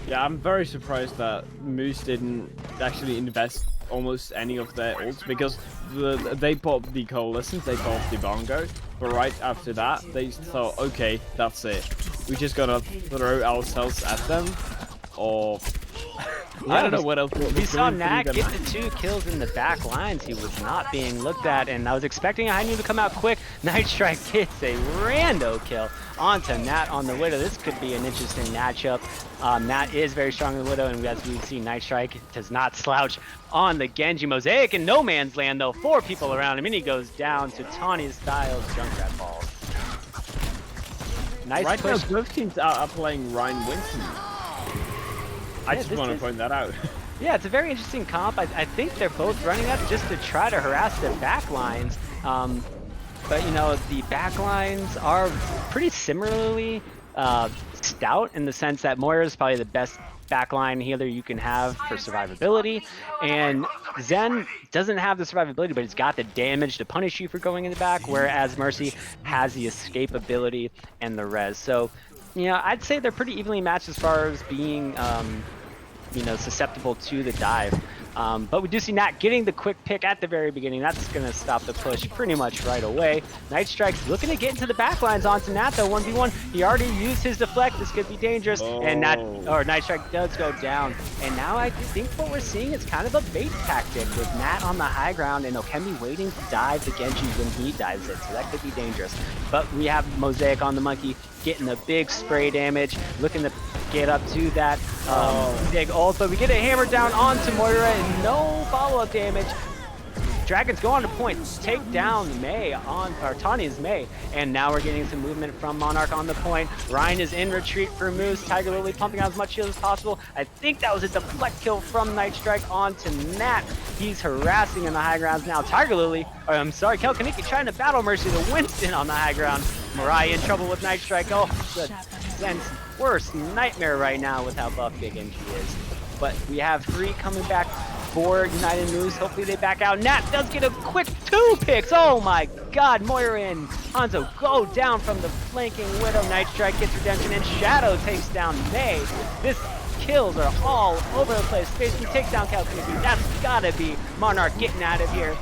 Yeah, I'm very surprised that Moose didn't actually invest almost any of their ults, because they popped the Coalescence, they popped the Bongo, but right after that, they thought, okay, that's it. We're just gonna throw ourselves at them, or...
Yeah,
I don't know what else.
We saw Nat get the 2 kills in the back lines. He was not being looked at, and I was expecting a high noon to come out quick. Night Strike gets a rando kill onto Nat on the Widow. This could be an interesting matchup. Nat is very strong in the Widow, and as we've seen, Night Strike does not slouch on the Genji. Mosaic in no man's land, though. 4 people around him, and he goes down to Tawny Styles Junkrat balls. Nice
right
push.
now, both teams are playing Ryan Winston. I just want to point that out.
Yeah, it's a very interesting comp. I think they're both running up just to try to harass their back lines. But, you know, the back lines are pretty similarly stout in the sense that Moira is probably the best backline healer you can have for survivability. And Zen doesn't have the survivability, but he's got the damage to punish you for going in the back, whereas Mercy has the escape ability and the res. So, you know, I'd say they're pretty evenly matched as far as being, you know, susceptible to the dive. But we do see Nat getting the quick pick at the very beginning. That's going to stop the push pretty much right away. Night Strike's looking to get into the backlines onto Nat, though. 1v1. He already used his deflect. This could be dangerous.
Oh.
And Night Strike does go down. And now I think what we're seeing is kind of a bait tactic with Nat on the high ground and Okemi waiting to dive the Genji when he dives it. So that could be dangerous. But we have Mosaic on the Monkey getting a big spray damage, looking to get up to that big ult, but we get a hammer down onto Moira and no follow-up damage. Dragons go on to point, take down Tanya's Mei, and now we're getting some movement from Monarch on the point. Ryan is in retreat for Moose. Tiger Lily pumping out as much heal as possible. I think that was a deflect kill from Night Strike onto Nat. He's harassing in the high grounds now. Tiger Lily, or I'm sorry, Telekinetic trying to battle Mercy to Winston on the high ground. Mariah in trouble with Night Strike. Oh, the Zen's worst nightmare right now with how buff Big Genji is. But we have 3 coming back for United Moose. Hopefully they back out. Nat does get a quick 2 picks. Oh my god, Moira and Hanzo go down from the flanking Widow. Night Strike gets redemption, and Shadow takes down May. This kills are all over the place. Spaceman takes down Kalkaniki. That's gotta be Monarch getting out of here.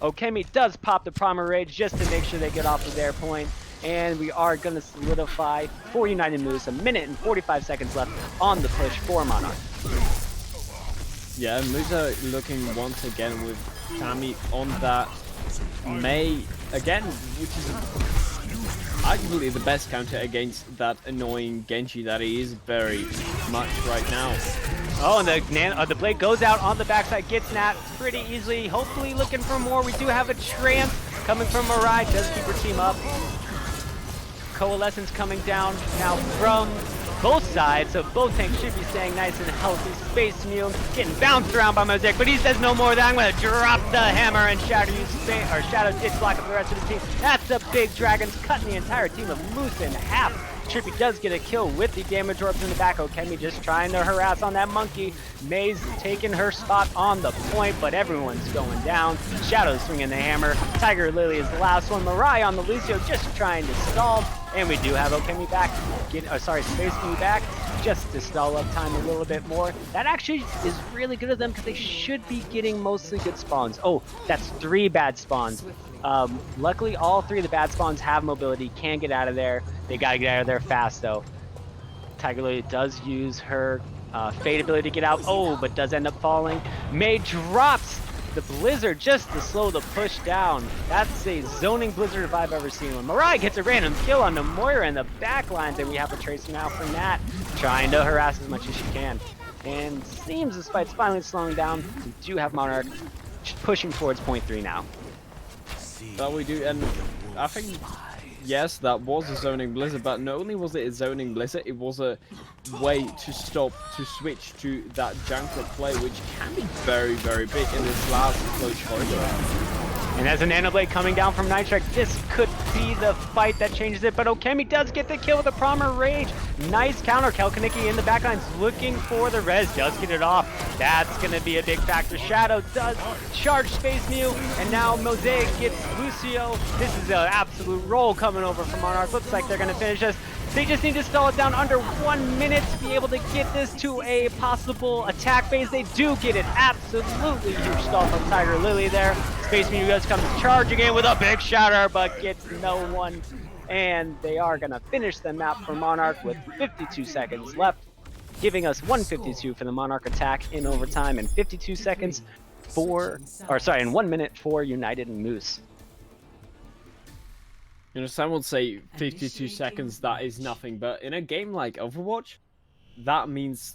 Okemi does pop the Primal Rage just to make sure they get off of their point. And we are going to solidify for United Moose. 1 minute and 45 seconds left on the push for Monarch.
Yeah, Moose are looking once again with Kami on that May again, which is arguably the best counter against that annoying Genji that he is very much right now.
Oh, and the blade goes out on the backside, gets Nat pretty easily. Hopefully looking for more. We do have a trance coming from Mirai. Does keep her team up. Coalescence coming down now from both sides, so both tanks should be staying nice and healthy. Space Mew getting bounced around by Mosaic, but he says no more of that. I'm going to drop the hammer and Shadow ditch block up the rest of the team. That's a big Dragons cutting the entire team of Moose in half. Trippy does get a kill with the damage orbs in the back. Okemi just trying to harass on that monkey. May's taking her spot on the point, but everyone's going down. Shadow's swinging the hammer. Tiger Lily is the last one. Mirai on the Lucio just trying to stall. And we do have Okemi back. Space Mew back just to stall up time a little bit more. That actually is really good of them because they should be getting mostly good spawns. Oh, that's 3 bad spawns. Luckily, all 3 of the bad spawns have mobility, can get out of there. They gotta get out of there fast, though. Tiger Lily does use her Fade ability to get out. Oh, but does end up falling. May drops the Blizzard just to slow the push down. That's a zoning Blizzard if I've ever seen one. Mirai gets a random kill on the Moira in the back lines, and we have a Tracer now for Nat, trying to harass as much as she can. And seems this fight's finally slowing down. We do have Monarch pushing towards point 3 now.
That we do, and I think, yes, that was a zoning Blizzard, but not only was it a zoning Blizzard, it was a way to switch to that jungle play, which can be very, very big in this last close corridor.
And as a Nano Blade coming down from Night Strike, this could be the fight that changes it, but Okemi does get the kill with a Primal Rage. Nice counter. Kalkaniki in the backlines looking for the res, does get it off. That's going to be a big factor. Shadow does charge Space Mew, and now Mosaic gets Lucio. This is an absolute roll coming over from Monarch. Looks like they're going to finish this. They just need to stall it down under 1 minute to be able to get this to a possible attack phase. They do get it. Absolutely huge stall from Tiger Lily there. Space Mew does come charging in with a big shatter, but gets no one. And they are going to finish the map for Monarch with 52 seconds left, giving us 152 for the Monarch attack in overtime and 52 seconds in 1 minute for United and Moose.
You know, some would say 52 seconds, that is nothing, but in a game like Overwatch, that means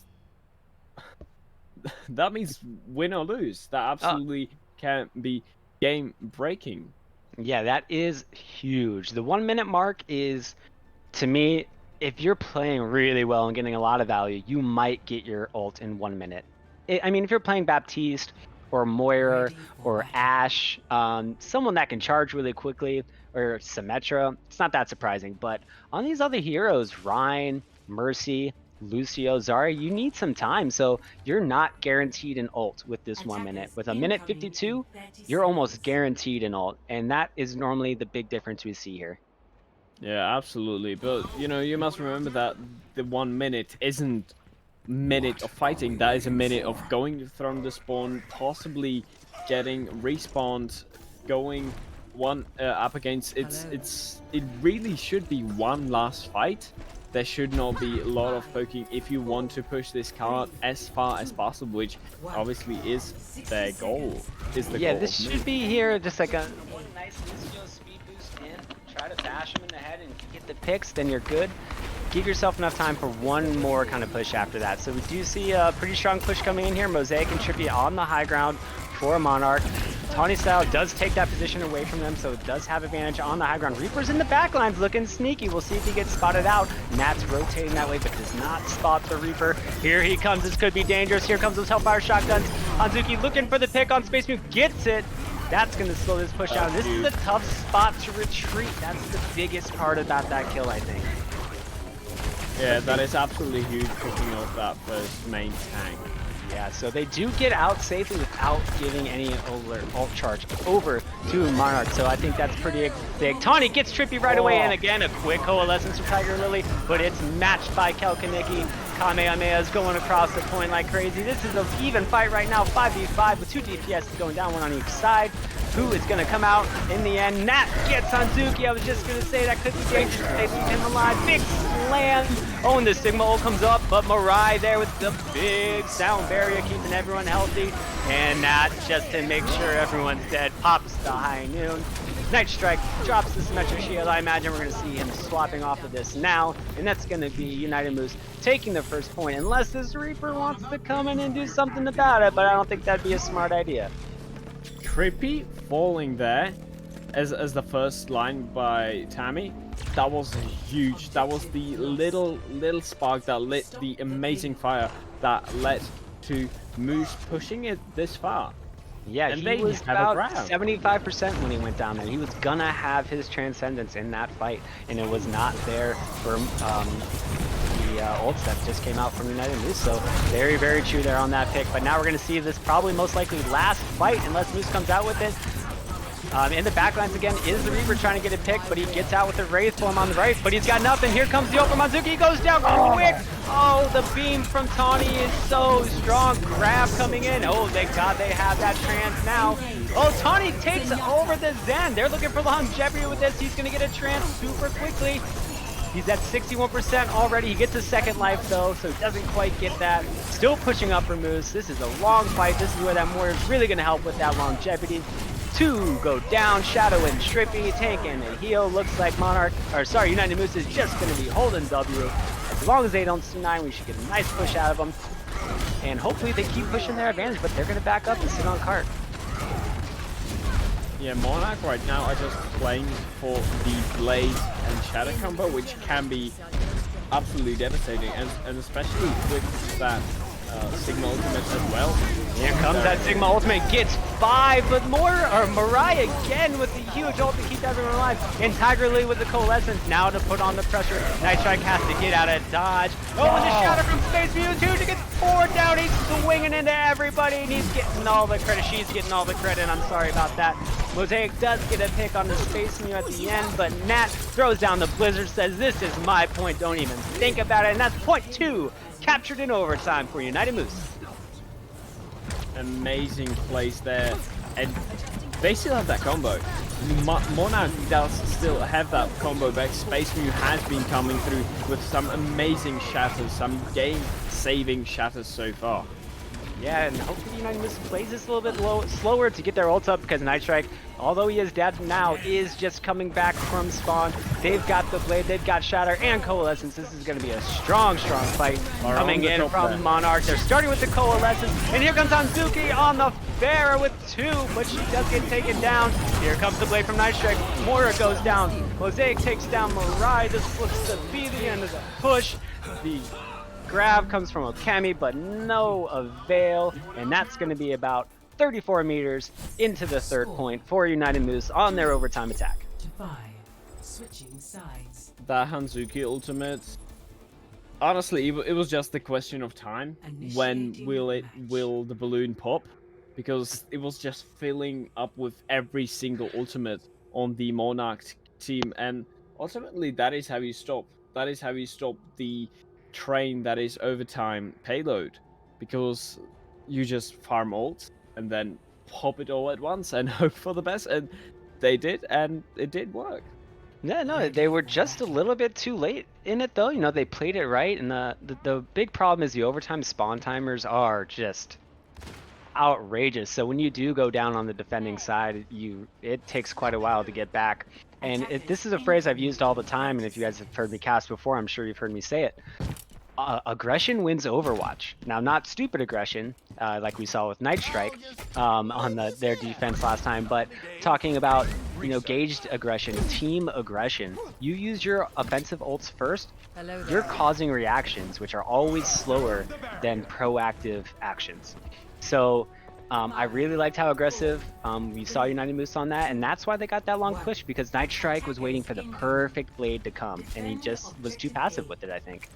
win or lose. That absolutely can be game breaking.
Yeah, that is huge. The 1 minute mark is, to me, if you're playing really well and getting a lot of value, you might get your ult in 1 minute. I mean, if you're playing Baptiste or Moira or Ashe, someone that can charge really quickly, or Symmetra, it's not that surprising. But on these other heroes, Rhine, Mercy, Lucio, Zarya, you need some time, so you're not guaranteed an ult with this 1 minute. With a minute 52, you're almost guaranteed an ult, and that is normally the big difference we see here.
Yeah, absolutely. But you know, you must remember that the 1 minute isn't minute of fighting. That is a minute of going from the spawn, possibly getting respawned, going one up against it really should be one last fight. There should not be a lot of poking if you want to push this card as far as possible, which obviously is their goal.
Yeah, this should be here just like a nice Lucio speed boost in. Try to bash him in the head and get the picks, then you're good. Give yourself enough time for one more kind of push after that. So we do see a pretty strong push coming in here. Mosaic and Trippy on the high ground for Monarch. Tawny Style does take that position away from them, so it does have advantage on the high ground. Reaper's in the backlines looking sneaky. We'll see if he gets spotted out. Nat's rotating that way, but does not spot the Reaper. Here he comes. This could be dangerous. Here comes those Hellfire shotguns. Hanzuki looking for the pick on Space Mew. Gets it. That's going to slow this push down. This is a tough spot to retreat. That's the biggest part about that kill, I think.
Yeah, that is absolutely huge, picking off that first main tank.
Yeah, so they do get out safely without giving any ult charge over to Monarch, so I think that's pretty big. Tawny gets trippy right away, and again, a quick coalescence from Tiger Lily, but it's matched by Kelkaniki. Kamehameha is going across the point like crazy. This is an even fight right now, 5v5 with 2 DPS going down, one on each side. Who is going to come out in the end? Nat gets on Zuki. I was just going to say that could be dangerous if they leave him alive. Big slam. Oh, and the Sigma ult comes up, but Mirai there with the big sound barrier keeping everyone healthy. And Nat, just to make sure everyone's dead, pops the high noon. Night Strike drops the Symmetric Shield. I imagine we're going to see him swapping off of this now, and that's going to be United Moose taking the first point, unless this Reaper wants to come in and do something about it, but I don't think that'd be a smart idea.
Trippy falling there as the first line by Tammy. That was huge. That was the little spark that lit the amazing fire that led to Moose pushing it this far.
Yeah,
and
he was about 75% when he went down there. He was gonna have his transcendence in that fight, and it was not there for the ults that just came out from United Moose. So very, very true there on that pick. But now we're gonna see this probably most likely last fight unless Moose comes out with it. In the backlines again is the Reaper trying to get a pick, but he gets out with the Wraith Form on the right, but he's got nothing. Here comes the ult from Manzuki. He goes down quick. Oh, the beam from Tawny is so strong. Grab coming in. Oh, thank God they have that trance now. Oh, Tawny takes over the Zen. They're looking for longevity with this. He's going to get a trance super quickly. He's at 61% already. He gets a second life though, so he doesn't quite get that. Still pushing up for Moose. This is a long fight. This is where that Moira is really going to help with that longevity. 2 go down, Shadow and Trippy taking a heal. Looks like United Moose is just going to be holding W. As long as they don't C9, we should get a nice push out of them. And hopefully they keep pushing their advantage, but they're going to back up and sit on cart.
Yeah, Monarch right now are just playing for the Blade and Shadow combo, which can be absolutely devastating, and especially with that Sigma ultimate as well.
Here comes that Sigma ultimate, gets 5, but Mirai again with the huge ult to keep everyone alive. And Tiger Lee with the coalescence now to put on the pressure. Night Strike has to get out of dodge. Oh, and the shatter from Space Mewtwo to get 4 down. He's swinging into everybody, and he's getting all the credit. She's getting all the credit. I'm sorry about that. Mosaic does get a pick on the Space Mew at the end, but Nat throws down the Blizzard, says, "This is my point, don't even think about it." And that's point 2, captured in overtime for United Moose.
Amazing plays there, and they still have that combo. Monarch does still have that combo back. Space Mew has been coming through with some amazing shatters, some game-saving shatters so far.
Yeah, and hopefully United Moose plays this a little bit slower to get their ults up, because Night Strike, although he is dead now, is just coming back from spawn. They've got the Blade, they've got Shatter and Coalescence. This is going to be a strong fight coming in from Monarch. They're starting with the Coalescence, and here comes Anzuki on the Pharah with 2, but she does get taken down. Here comes the Blade from Night Strike. Moira goes down. Mosaic takes down Mirai. This looks to be the end of the push. The grab comes from Okami, but no avail, and that's going to be about 34 meters into the third point for United Moose on their overtime attack.
Switching sides.
That Hanzuki ultimate, honestly, it was just a question of time. When will the balloon pop? Because it was just filling up with every single ultimate on the Monarch team, and ultimately that is how you stop. That is how you stop the train that is overtime payload, because you just farm ult and then pop it all at once and hope for the best, and they did, and it did work.
Yeah, no, they were just a little bit too late in it though. You know, they played it right, and the big problem is the overtime spawn timers are just outrageous. So when you do go down on the defending side, it takes quite a while to get back. And this is a phrase I've used all the time, and if you guys have heard me cast before, I'm sure you've heard me say it. Aggression wins Overwatch. Now, not stupid aggression, like we saw with Night Strike on their defense last time, but talking about, gauged aggression, team aggression. You use your offensive ults first, you're causing reactions, which are always slower than proactive actions. So I really liked how aggressive we saw United Moose on that, and that's why they got that long push, because Night Strike was waiting for the perfect blade to come, and he just was too passive with it, I think.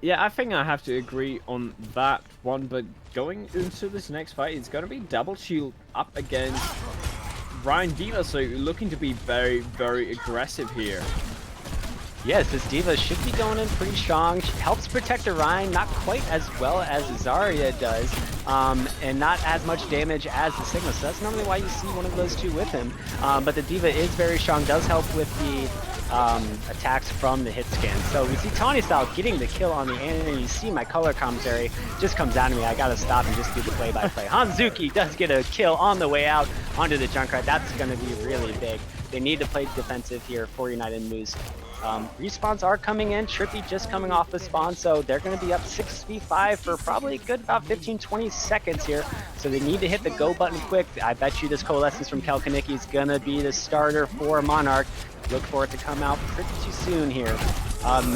Yeah, I think I have to agree on that one, but going into this next fight, it's going to be double shield up against Ryan Diva, so looking to be very, very aggressive here.
Yes, this Diva should be going in pretty strong. She helps protect Orion, not quite as well as Zarya does, and not as much damage as the Sigma, so that's normally why you see one of those two with him. But the Diva is very strong, does help with the attacks from the hit scan. So we see Tawny Style getting the kill on the end, and you see my color commentary just comes down to me. I gotta stop and just do the play-by-play. Hanzuki does get a kill on the way out onto the Junkrat. That's gonna be really big. They need to play defensive here for United Moose. Respawns are coming in. Trippy just coming off the spawn, so they're going to be up 6v5 for probably a good about 15-20 seconds here. So they need to hit the go button quick. I bet you this Coalescence from Kelkanicki is going to be the starter for Monarch. Look for it to come out pretty soon here.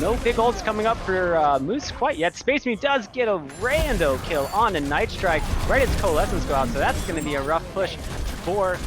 No big ults coming up for Moose quite yet. Space Mute does get a rando kill on a Night Strike right as Coalescence go out, so that's going to be a rough push for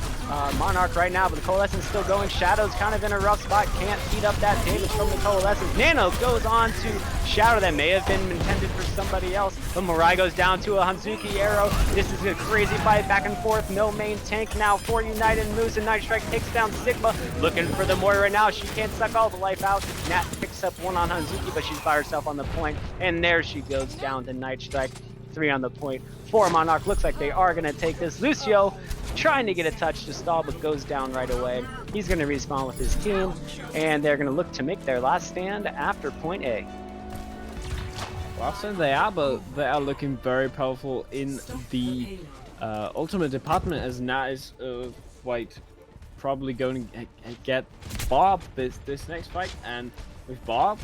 Monarch right now, but the Coalescence still going. Shadow's kind of in a rough spot, can't heat up that damage from the Coalescence. Nano goes on to Shadow that may have been intended for somebody else, but Mirai goes down to a Hanzuki arrow. This is a crazy fight back and forth. No main tank now for United Moose, and Night Strike takes down Sigma. Looking for the Moira now. She can't suck all the life out. Nat picks up one on Hanzuki, but she's by herself on the point, and there she goes down to Night Strike. 3 on the point for Monarch. Looks like they are going to take this. Lucio trying to get a touch to stall, but goes down right away. He's going to respawn with his team, and they're going to look to make their last stand after point A.
Last stand they are, but they are looking very powerful in the ultimate department, as Nat is probably going to get Bob this next fight, and with Bob,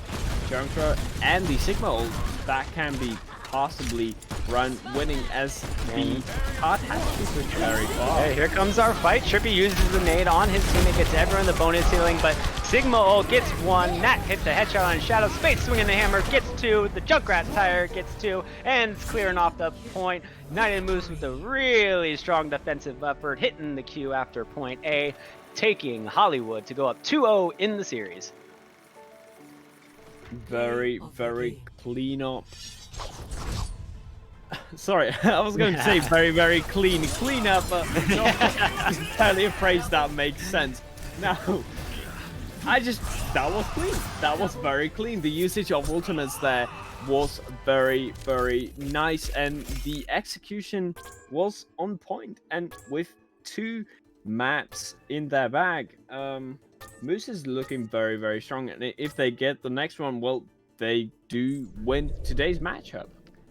Junkrat, and the Sigma ult, that can be possibly run winning as the card has to be pushed very far.
Hey, here comes our fight. Trippy uses the nade on his teammate, gets everyone the bonus healing, but Sigma ult gets 1. Nat hits a headshot on Shadow. Space swinging the hammer gets 2. The Junkrat tire gets 2, and it's clearing off the point. United Moose with a really strong defensive effort, hitting the Q after point A, taking Hollywood to go up 2-0 in the series.
Very, very clean up. Sorry, I was going to say very, very clean up, but no, entirely a phrase that makes sense. No, that was clean. That was very clean. The usage of ultimates there was very, very nice, and the execution was on point. And with 2 maps in their bag, Moose is looking very, very strong. And if they get the next one, well, they do win today's matchup.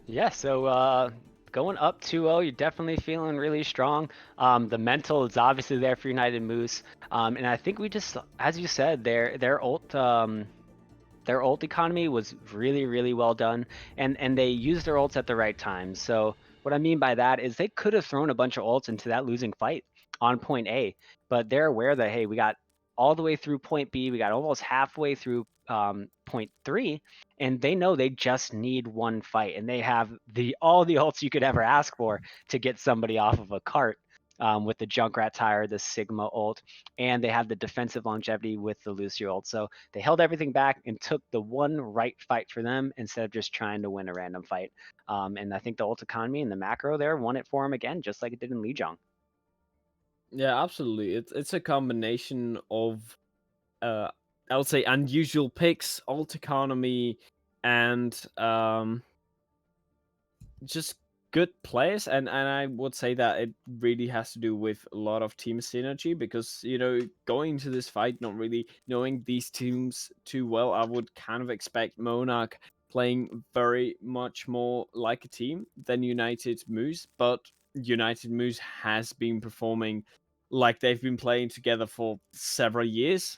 Yeah, so going up 2-0, you're definitely feeling really strong. The mental is obviously there for United Moose, and I think we just, as you said, their ult economy was really, really well done, and they used their ults at the right time. So what I mean by that is they could have thrown a bunch of ults into that losing fight on point A, but they're aware that, hey, we got all the way through point B, we got almost halfway through point 3, and they know they just need one fight, and they have all the ults you could ever ask for to get somebody off of a cart, with the Junkrat tire, the Sigma ult, and they have the defensive longevity with the Lucio ult. So they held everything back and took the one right fight for them instead of just trying to win a random fight. And I think the ult economy and the macro there won it for them again, just like it did in Lijiang.
Yeah, absolutely. It's a combination of I would say unusual picks, ult economy, and just good players. And I would say that it really has to do with a lot of team synergy, because going into this fight not really knowing these teams too well, I would kind of expect Monarch playing very much more like a team than United Moose, but United Moose has been performing like they've been playing together for several years,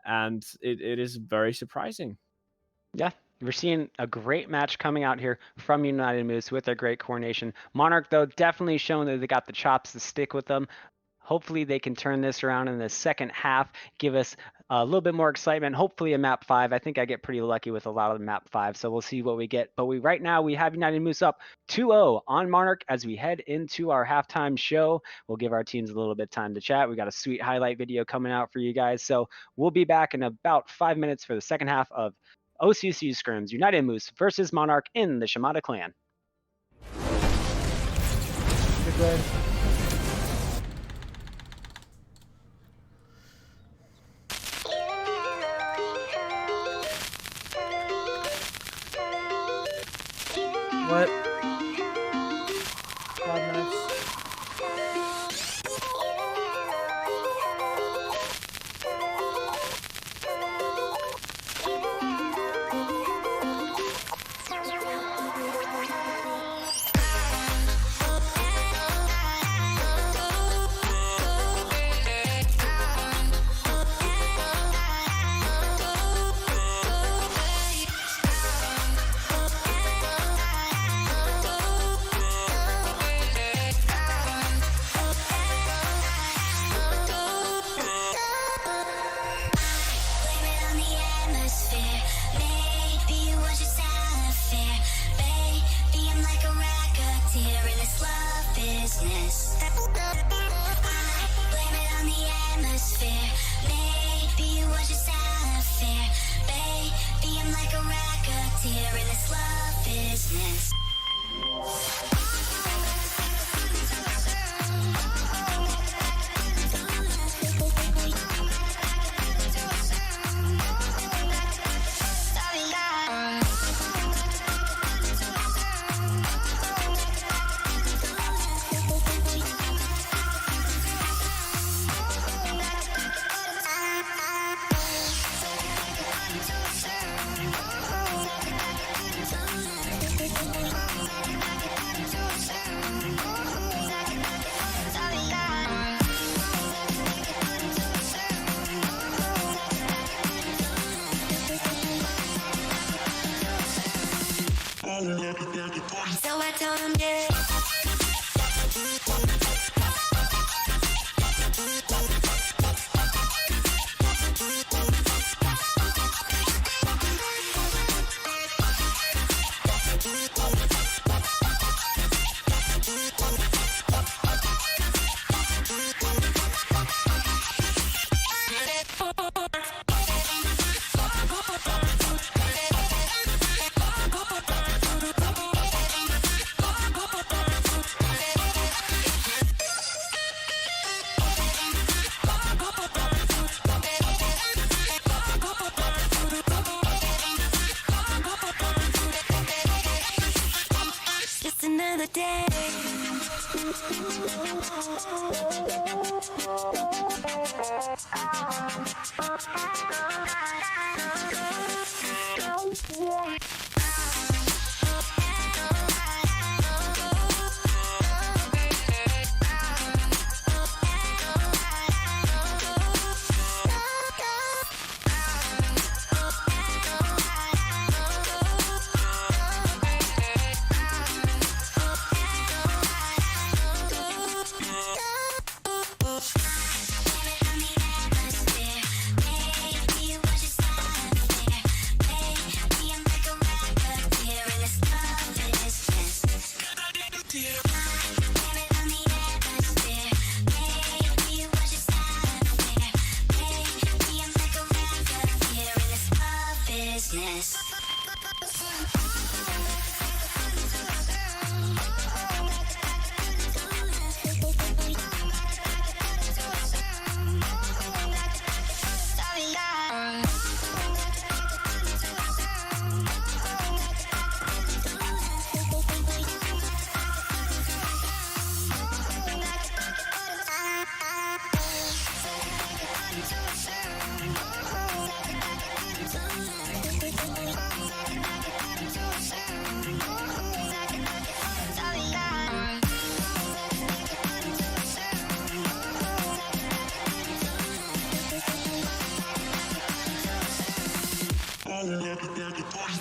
and it is very surprising.
Yeah, we're seeing a great match coming out here from United Moose with their great coordination. Monarch, though, definitely showing that they got the chops to stick with them. Hopefully they can turn this around in the second half, give us a little bit more excitement, hopefully a map 5. I think I get pretty lucky with a lot of the map 5, so we'll see what we get. But right now we have United Moose up 2-0 on Monarch as we head into our halftime show. We'll give our teams a little bit of time to chat. We got a sweet highlight video coming out for you guys. So we'll be back in about 5 minutes for the second half of OCC scrims, United Moose versus Monarch in the Shimada clan.
Good good. What? 5 minutes.
So I told him, yeah. Just another day.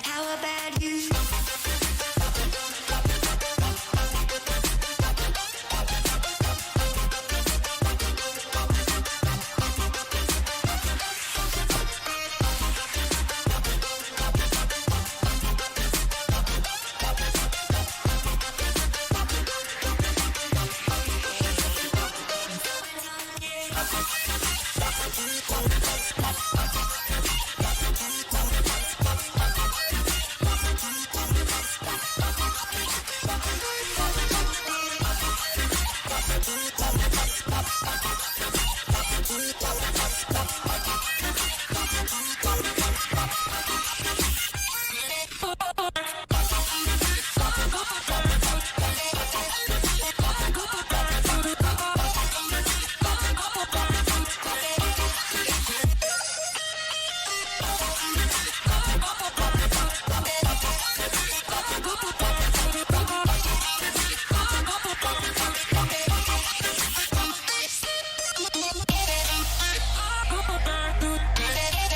How about you?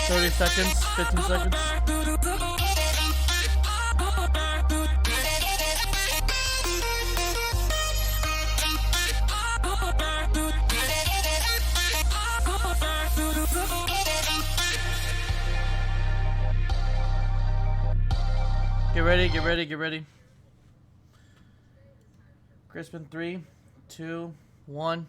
30 seconds, 15 seconds. Get ready, get ready, get ready. Crispin, 3, 2, 1.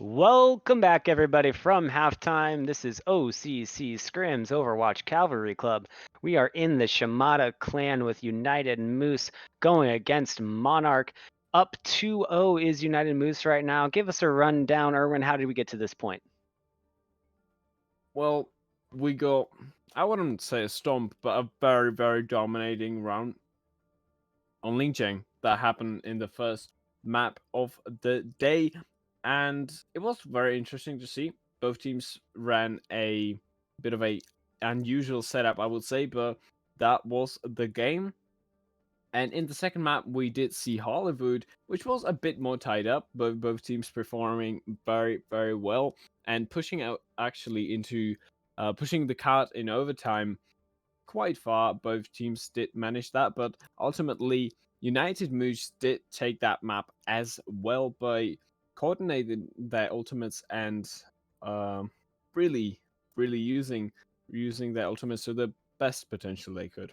Welcome back, everybody, from halftime. This is OCC Scrims Overwatch Cavalry Club. We are in the Shimada clan with United Moose going against Monarch. Up 2-0 is United Moose right now. Give us a rundown, Erwin. How did we get to this point?
Well, we got, I wouldn't say a stomp, but a very, very dominating round on Lingjang that happened in the first map of the day. And it was very interesting to see. Both teams ran a bit of a unusual setup, I would say, but that was the game. And in the second map, we did see Hollywood, which was a bit more tied up, but both teams performing very, very well and pushing out actually into pushing the card in overtime quite far. Both teams did manage that, but ultimately, United Moose did take that map as well by coordinating their ultimates and really, really using their ultimates to the best potential they could.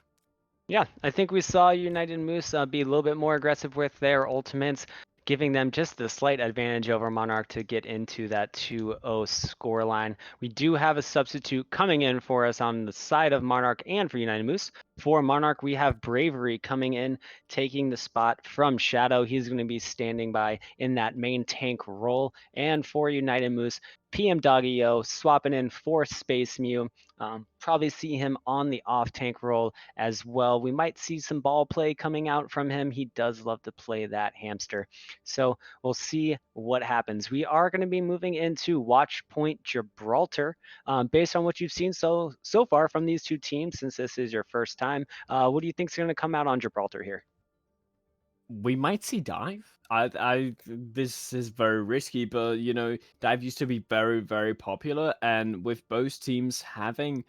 Yeah, I think we saw United Moose be a little bit more aggressive with their ultimates, giving them just the slight advantage over Monarch to get into that 2-0 scoreline. We do have a substitute coming in for us on the side of Monarch and for United Moose. For Monarch, we have Bravery coming in, taking the spot from Shadow. He's going to be standing by in that main tank role. And for United Moose, PM Doggy-O swapping in for Space Mew. Probably see him on the off-tank role as well. We might see some ball play coming out from him. He does love to play that hamster. So we'll see what happens. We are going to be moving into Watch Point Gibraltar. Based on what you've seen so far from these two teams, since this is your first time, what do you think is going to come out on Gibraltar here?
We might see Dive. This is very risky, but you know, Dive used to be very, very popular, and with both teams having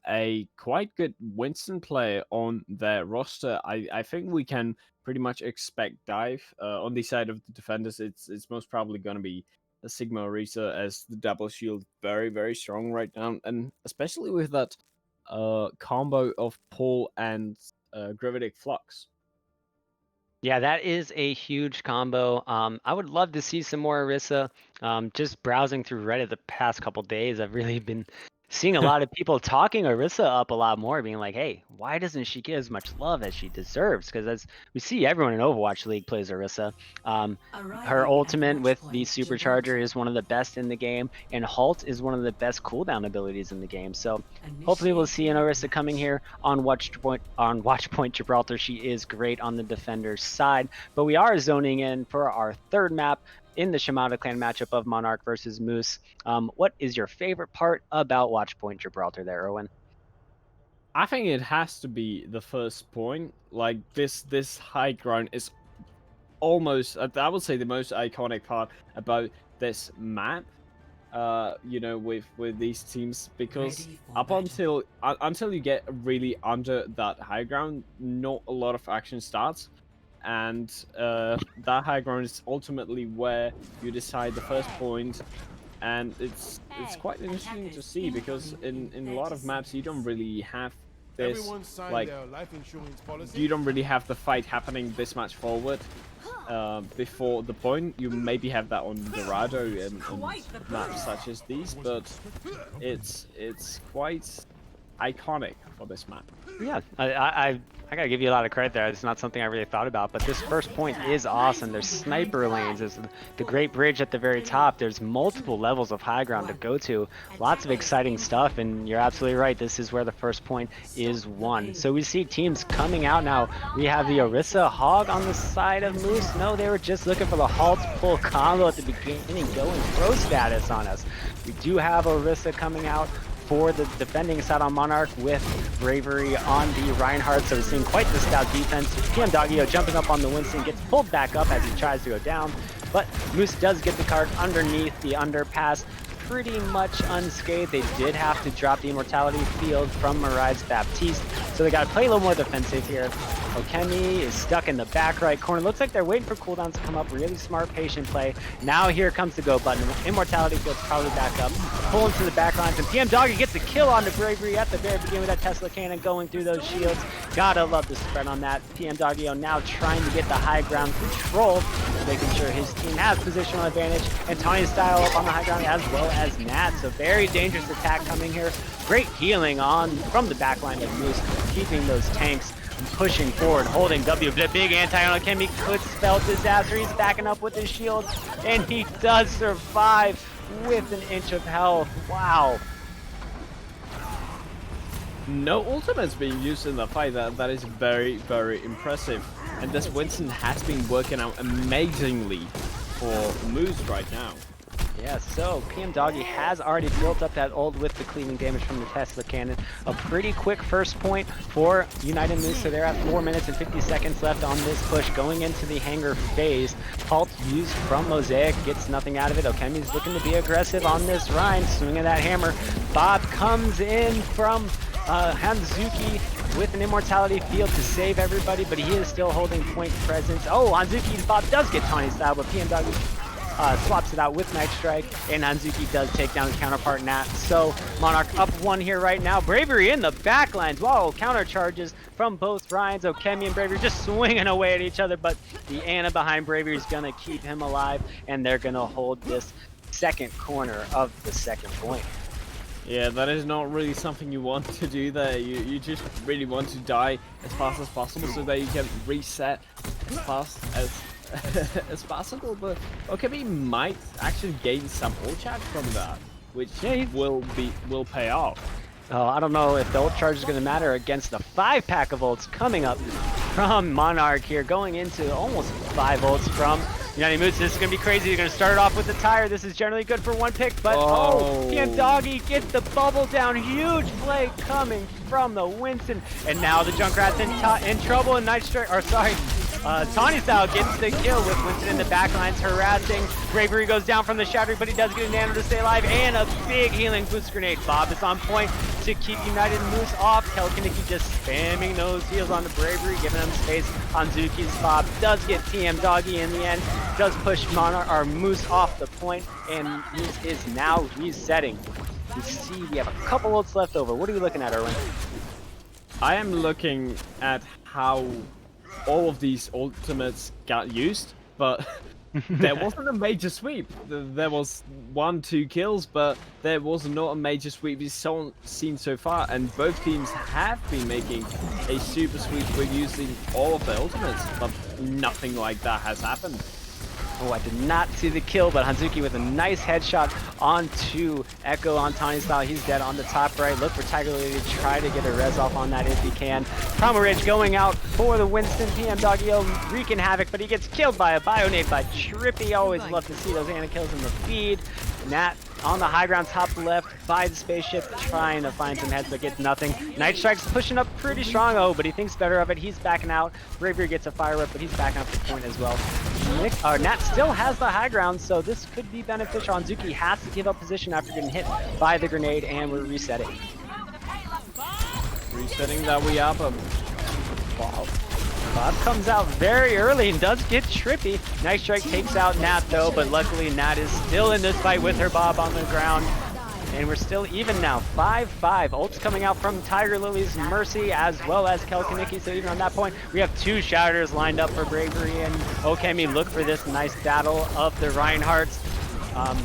a quite good Winston player on their roster, I think we can pretty much expect Dive. On the side of the defenders, it's most probably going to be a Sigma Orisa, as the double shield very, very strong right now, and especially with that combo of Paul and Gravitic Flux.
Yeah, that is a huge combo. I would love to see some more Orisa. Just browsing through Reddit the past couple days, I've really been seeing a lot of people talking Orisa up a lot more, being like, hey, why doesn't she get as much love as she deserves? Because as we see, everyone in Overwatch League plays Orisa. Her ultimate with the supercharger is one of the best in the game, and Halt is one of the best cooldown abilities in the game. So hopefully we'll see an Orisa coming here on Watch Point Gibraltar. She is great on the defender's side, but we are zoning in for our third map in the Shimada clan matchup of Monarch versus Moose. What is your favorite part about Watch Point Gibraltar there, Erwin?
I think it has to be the first point. Like this high ground is almost, I would say, the most iconic part about this map. You know, with these teams, because up until you get really under that high ground, not a lot of action starts. And that high ground is ultimately where you decide the first point, and it's quite interesting to see, because in a lot of maps you don't really have this, like, you don't really have the fight happening this much forward before the point. You maybe have that on Dorado and maps such as these, but it's quite iconic for this map.
Yeah, I gotta give you a lot of credit there. It's not something I really thought about, but this first point is awesome. There's sniper lanes, there's the great bridge at the very top, there's multiple levels of high ground to go to, lots of exciting stuff, and you're absolutely right, this is where the first point is won. So we see teams coming out now. We have the Orisa Hog on the side of Moose. No, they were just looking for the halt pull combo at the beginning, going pro status on us. We do have Orisa coming out for the defending side on Monarch with Bravery on the Reinhardt, so we're seeing quite the stout defense. PM Doggy-O jumping up on the Winston, gets pulled back up as he tries to go down, but Moose does get the card underneath the underpass. pretty much unscathed. They did have to drop the Immortality Field from Mirage Baptiste, so they got to play a little more defensive here. Okemi is stuck in the back right corner. Looks like they're waiting for cooldowns to come up. Really smart, patient play. Now here comes the go button. Immortality Field's probably back up. Pull into the back lines, and PM Doggy gets the kill on the Bravery at the very beginning with that Tesla cannon going through those shields. Gotta love the spread on that. PM Doggy now trying to get the high ground controlled, making sure his team has positional advantage. And Tawny Style up on the high ground as well as Nat. So very dangerous attack coming here. Great healing on from the back line of Moose, keeping those tanks pushing forward, holding W. Big anti on Okemi could spell disaster. He's backing up with his shield, and he does survive with an inch of health. Wow.
No ultimates being used in the fight. That is very, very impressive. And this Winston has been working out amazingly for Moose right now.
Yeah, so PM Doggy has already built up that ult with the cleaving damage from the Tesla cannon. A pretty quick first point for United Moose, so they're at 4 minutes and 50 seconds left on this push going into the hangar phase. Pulse used from Mosaic gets nothing out of it. Okemi's looking to be aggressive on this Rhine, swinging that hammer. Bob comes in from Hanzuki with an Immortality Field to save everybody, but he is still holding point presence. Oh, Hanzuki's Bob does get Tawny Style, but PM Doggy swaps it out with Night Strike, and Hanzuki does take down his counterpart Nat. So Monarch up 1 here right now. Bravery in the backlines. Whoa, counter charges from both Ryans. Okemi and Bravery just swinging away at each other, but the Ana behind Bravery is gonna keep him alive, and they're gonna hold this second corner of the second point.
Yeah, that is not really something you want to do there. You just really want to die as fast as possible so that you can reset as fast as possible. But Okemi might actually gain some ult charge from that, which will pay off.
Oh, I don't know if the ult charge is going to matter against the 5-pack of ults coming up from Monarch here, going into almost 5 ults from United Moose. This is going to be crazy. You're going to start it off with the tire. This is generally good for 1 pick, but PM Doggy gets the bubble down. Huge play coming from the Winston, and now the Junkrat's in trouble, and Night Strike, or sorry, Tawny Style gets the kill with Winston in the backlines harassing. Bravery goes down from the Shattering, but he does get a nano to stay alive, and a big healing boost grenade. Bob is on point to keep United Moose off. Kelkaniki just spamming those heals on the Bravery, giving them space on Zuki's. Bob does get TM Doggy in the end, does push Monarch or Moose off the point, and Moose is now resetting. You see we have a couple ults left over. What are you looking at, Erwin?
I am looking at how all of these ultimates got used, but there wasn't a major sweep. There was 1-2 kills, but there was not a major sweep we've seen so far, and both teams have been making a super sweep with using all of their ultimates, but nothing like that has happened.
Oh, I did not see the kill, but Hanzuki with a nice headshot onto Echo on Tawny Style. He's dead on the top right. Look for Tiger Lily to try to get a res off on that if he can. Promo Ridge going out for the Winston. PM Doggy-O wreaking havoc, but he gets killed by a Bionade by Trippy. Always love to see those Ana kills in the feed. Nat on the high ground top left by the spaceship, trying to find some heads, but gets nothing. Night Strike's pushing up pretty strong, but he thinks better of it. He's backing out. Bravery gets a fire whip, but he's backing up the point as well. Nat still has the high ground, so this could be beneficial. Hanzuki has to give up position after getting hit by the grenade, and we're resetting.
Resetting that we up.
Wow. Bob comes out very early and does get Trippy. Night Strike takes out Nat though, but luckily Nat is still in this fight with her Bob on the ground. And we're still even now, 5-5. Ults coming out from Tiger Lily's Mercy as well as Kelkaniki. So even on that point, we have 2 Shatters lined up for Bravery and Okemi. Look for this nice battle of the Reinhardts.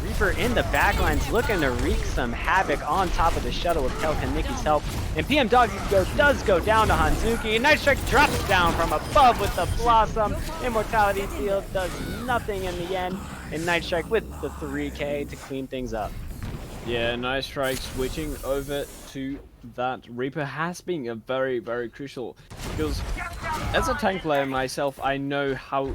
Reaper in the backlines looking to wreak some havoc on top of the shuttle with Kelkaniki's help. And PM Doggy does go down to Hanzuki. And Night Strike drops down from above with the Blossom. Immortality Field does nothing in the end. And Night Strike with the 3K to clean things up.
Yeah, Night Strike switching over to that Reaper has been a very, very crucial, because as a tank player myself, I know how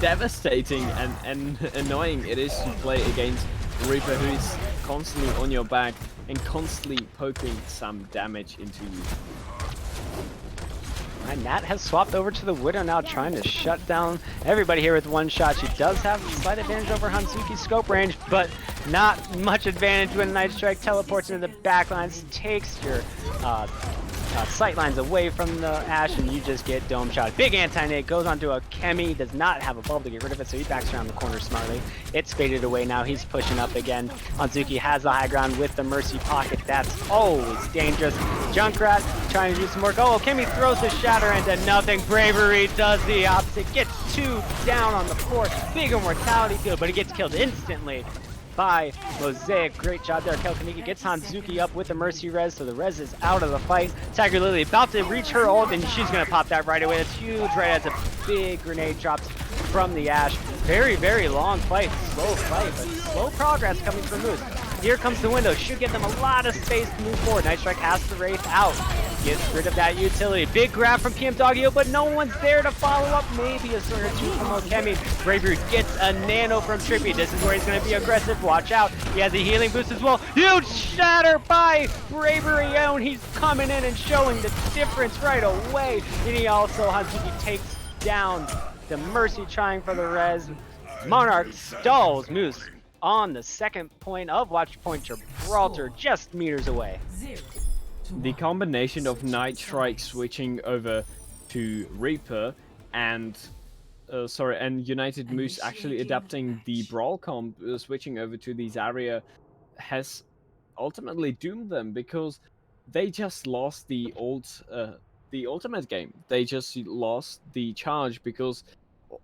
devastating and annoying it is to play against Reaper, who is constantly on your back and constantly poking some damage into you.
And Nat has swapped over to the Widow now, trying to shut down everybody here with one shot. She does have a slight advantage over Hanzuki's scope range, but not much advantage when Night Strike teleports into the backlines, takes your sight lines away from the Ashe, and you just get dome shot. Big anti-nade goes onto a Kemi, does not have a bubble to get rid of it, so he backs around the corner smartly. It's faded away now, he's pushing up again. Hanzuki has the high ground with the Mercy pocket, that's always dangerous. Junkrat trying to do some work. Oh, Kemi throws the shatter into nothing. Bravery does the opposite, gets 2 down on the 4. Bigger mortality field, but it gets killed instantly by Mosaic. Great job there. Kalkaniki gets Hanzuki up with the Mercy res, so the res is out of the fight. Tiger Lily about to reach her ult, and she's going to pop that right away. That's huge, right as a big grenade drops from the Ashe. Very, very long fight. Slow fight, but slow progress coming from Moose. Here comes the window. Should give them a lot of space to move forward. Night Strike has the Wraith out. Gets rid of that utility. Big grab from PM Doggio, but no one's there to follow up. Maybe a swing or two from Okemi. Bravery gets a nano from Trippy. This is where he's going to be aggressive. Watch out. He has a healing boost as well. Huge shatter by Bravery, and he's coming in and showing the difference right away. And he also, Hanzuki takes down the Mercy, trying for the res. Monarch stalls Moose on the second point of Watch Point Gibraltar, just meters away.
The combination of Night Strike switching over to Reaper and United Moose actually adapting the Brawl comp, switching over to these area, has ultimately doomed them, because they just lost the ultimate game. They just lost the charge, because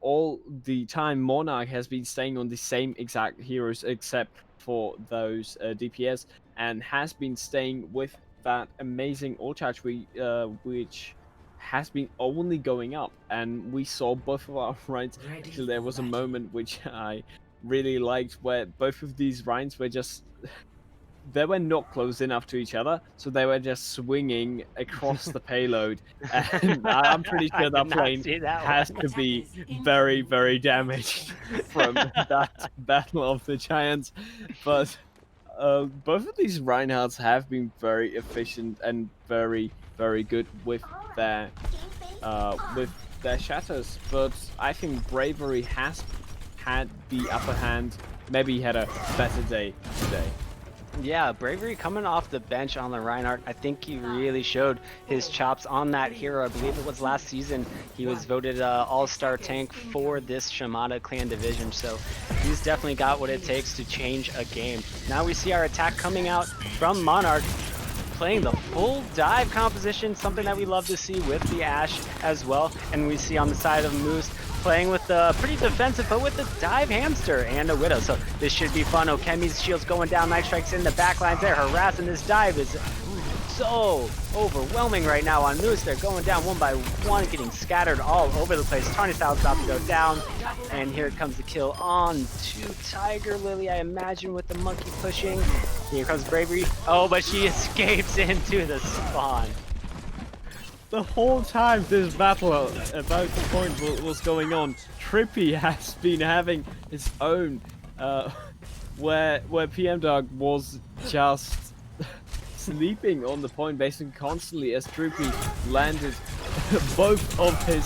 all the time Monarch has been staying on the same exact heroes except for those DPS, and has been staying with that amazing ult charge which has been only going up. And we saw both of our Rhines. Actually, there was a moment which I really liked where both of these Rhines were just they were not close enough to each other, so they were just swinging across the payload, and I'm pretty sure that plane has to be very, very damaged from that Battle of the Giants. But both of these Reinhardts have been very efficient and very, very good with their shatters. But I think Bravery has had the upper hand. Maybe he had a better day today.
Yeah, Bravery coming off the bench on the Reinhardt. I think he really showed his chops on that hero. I believe it was last season he was voted all-star tank for this Shimada clan division, so he's definitely got what it takes to change a game. Now we see our attack coming out from Monarch, playing the full dive composition, something that we love to see with the Ashe as well. And we see on the side of Moose playing with the pretty defensive, but with the dive hamster and a Widow. So this should be fun. Okemi's shield's going down. Night Strike's in the backlines there, harassing this dive. Is so overwhelming right now on Moose. They're going down one by one, getting scattered all over the place. Tawny Style's about to go down, and here comes the kill on to Tiger Lily, I imagine, with the monkey pushing. Here comes Bravery. Oh, but she escapes into the spawn.
The whole time this battle about the point was going on, Trippy has been having his own, where PM Dog was just sleeping on the point basically constantly as Trippy landed both of his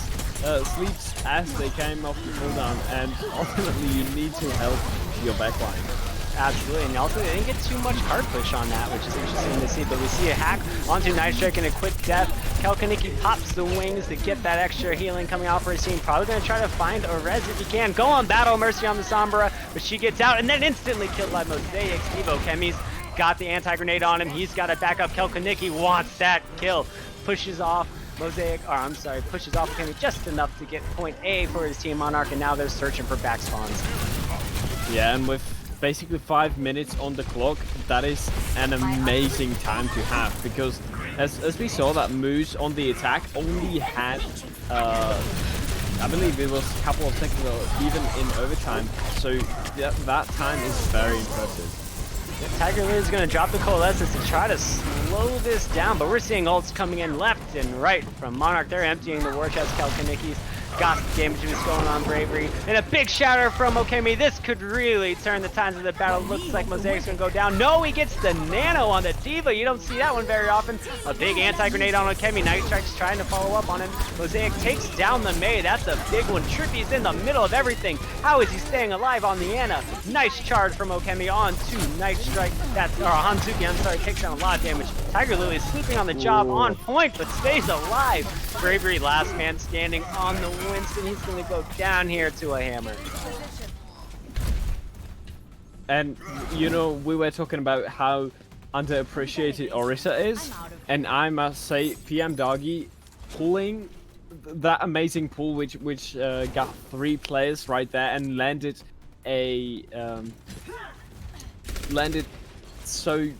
sleeps as they came off the cooldown, and ultimately you need to help your backline.
Absolutely, and also they didn't get too much hard push on that, which is interesting to see, but we see a hack onto Night Strike and a quick death. Kalkaniki pops the wings to get that extra healing coming out for his team. Probably going to try to find a res if he can. Go on Battle Mercy on the Sombra, but she gets out and then instantly killed by Mosaic. Evo Kemi's got the anti-grenade on him. He's got to back up. Kalkaniki wants that kill. Pushes off Mosaic, or I'm sorry, pushes off Kemi just enough to get point A for his team Monarch, and now they're searching for back spawns.
Yeah, and with basically 5 minutes on the clock, that is an amazing time to have, because as we saw, that Moose on the attack only had I believe it was a couple of seconds or even in overtime, so that time is very impressive.
Tiger Lily's going to drop the Coalescence to try to slow this down, but we're seeing ults coming in left and right from Monarch. They're emptying the war chest. Kalkaniki's got the damage boost going on Bravery. And a big shatter from Okemi. This could really turn the tides of the battle. Looks like Mosaic's gonna go down. No, he gets the nano on the Diva. You don't see that one very often. A big anti-grenade on Okemi. Night Strike's trying to follow up on him. Mosaic takes down the Mei. That's a big one. Trippy's in the middle of everything. How is he staying alive on the Ana? Nice charge from Okemi on to Night Strike. That's, or Hanzuki, I'm sorry, takes down a lot of damage. Tiger Lily is sleeping on the job, on point, but stays alive. Bravery, last man standing on the Winston. He's going to go down here to a hammer.
And, you know, we were talking about how underappreciated Orisa is, and I must say, PM Doggy pulling that amazing pull, which got 3 players right there and landed a landed so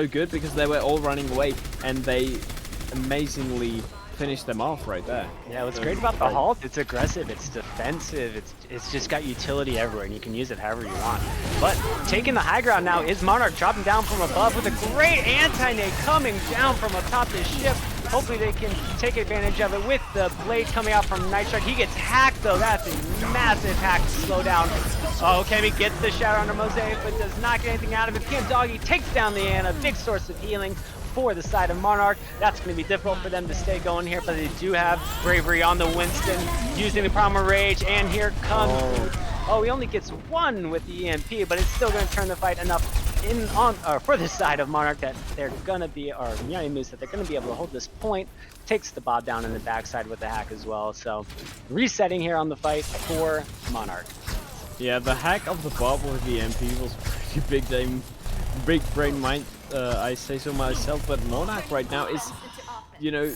good because they were all running away and they amazingly finished them off right there.
Yeah, what's great about the halt, it's aggressive, it's defensive, it's just got utility everywhere and you can use it however you want. But taking the high ground now is Monarch, dropping down from above with a great anti-nade coming down from atop this ship. Hopefully they can take advantage of it with the blade coming out from Night Strike. He gets hacked though, that's a massive hack to slow down. Oh, Kemi gets the shatter under Mosaic, but does not get anything out of it. PM Doggy takes down the Ana, big source of healing for the side of Monarch. That's going to be difficult for them to stay going here, but they do have Bravery on the Winston, using the Primal Rage, and here comes... Oh, he only gets 1 with the EMP, but it's still going to turn the fight enough for the side of Monarch that they're going to be, or Miami Moose, that they're going to be able to hold this point. Takes the bob down in the backside with the hack as well. So resetting here on the fight for Monarch.
Yeah, the hack of the bob with the EMP was pretty big brain mind. I say so myself, but Monarch right now is, you know,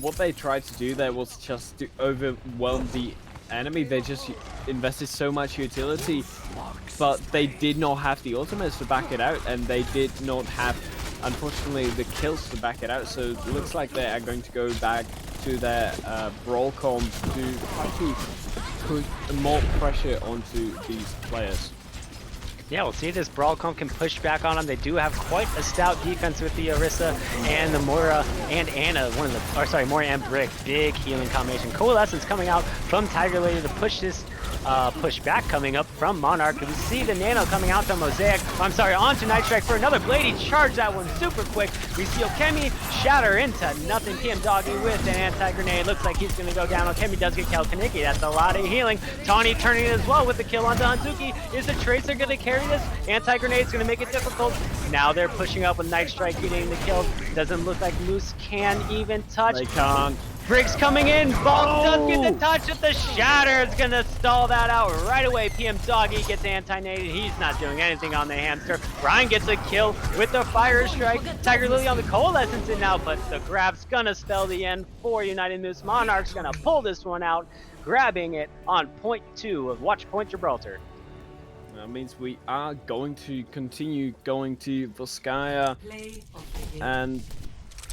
what they tried to do there was just to overwhelm the enemy. They just invested so much utility, but they did not have the ultimates to back it out, and they did not have, unfortunately, the kills to back it out. So it looks like they are going to go back to their brawl comp to try to put more pressure onto these players.
Yeah, we'll see if this Brawl Comp can push back on them. They do have quite a stout defense with the Orisa and the Moira and Ana, Moira and Brick. Big healing combination. Coalescence coming out from Tiger Lady to push this push back coming up from Monarch. We see the Nano coming out to Mosaic. Onto Night Strike for another blade. He charged that one super quick. We see Okemi shatter into nothing. PM Doggy with an anti-grenade. Looks like he's going to go down. Okemi does get killed. Kaneki, that's a lot of healing. Tawny turning it as well with the kill onto Hanzuki. Is the Tracer going to carry this? Anti-grenade's going to make it difficult. Now they're pushing up with Night Strike getting the kill. Doesn't look like Moose can even touch.
They can't.
Briggs coming in. Vault does get the touch with the shatter. It's going to stall that out right away. PM Doggy gets anti-naded. He's not doing anything on the hamster. Ryan gets a kill with the fire strike. Tiger Lily on the coalescence in now, but the grab's going to spell the end for United Moose. Monarch's going to pull this one out, grabbing it on point 2 of Watch Point Gibraltar.
That means we are going to continue going to Volskaya, and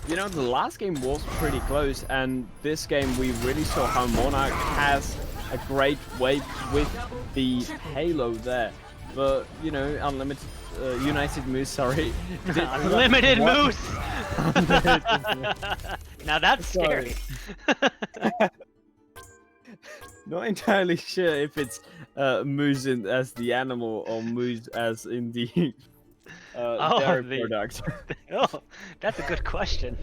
you know, the last game was pretty close, and this game we really saw how Monarch has a great weight with the Halo there. But, you know, United Moose, sorry.
Unlimited Moose! Now that's scary.
Not entirely sure if it's Moose as the animal or Moose as in the dairy product.
Oh, that's a good question.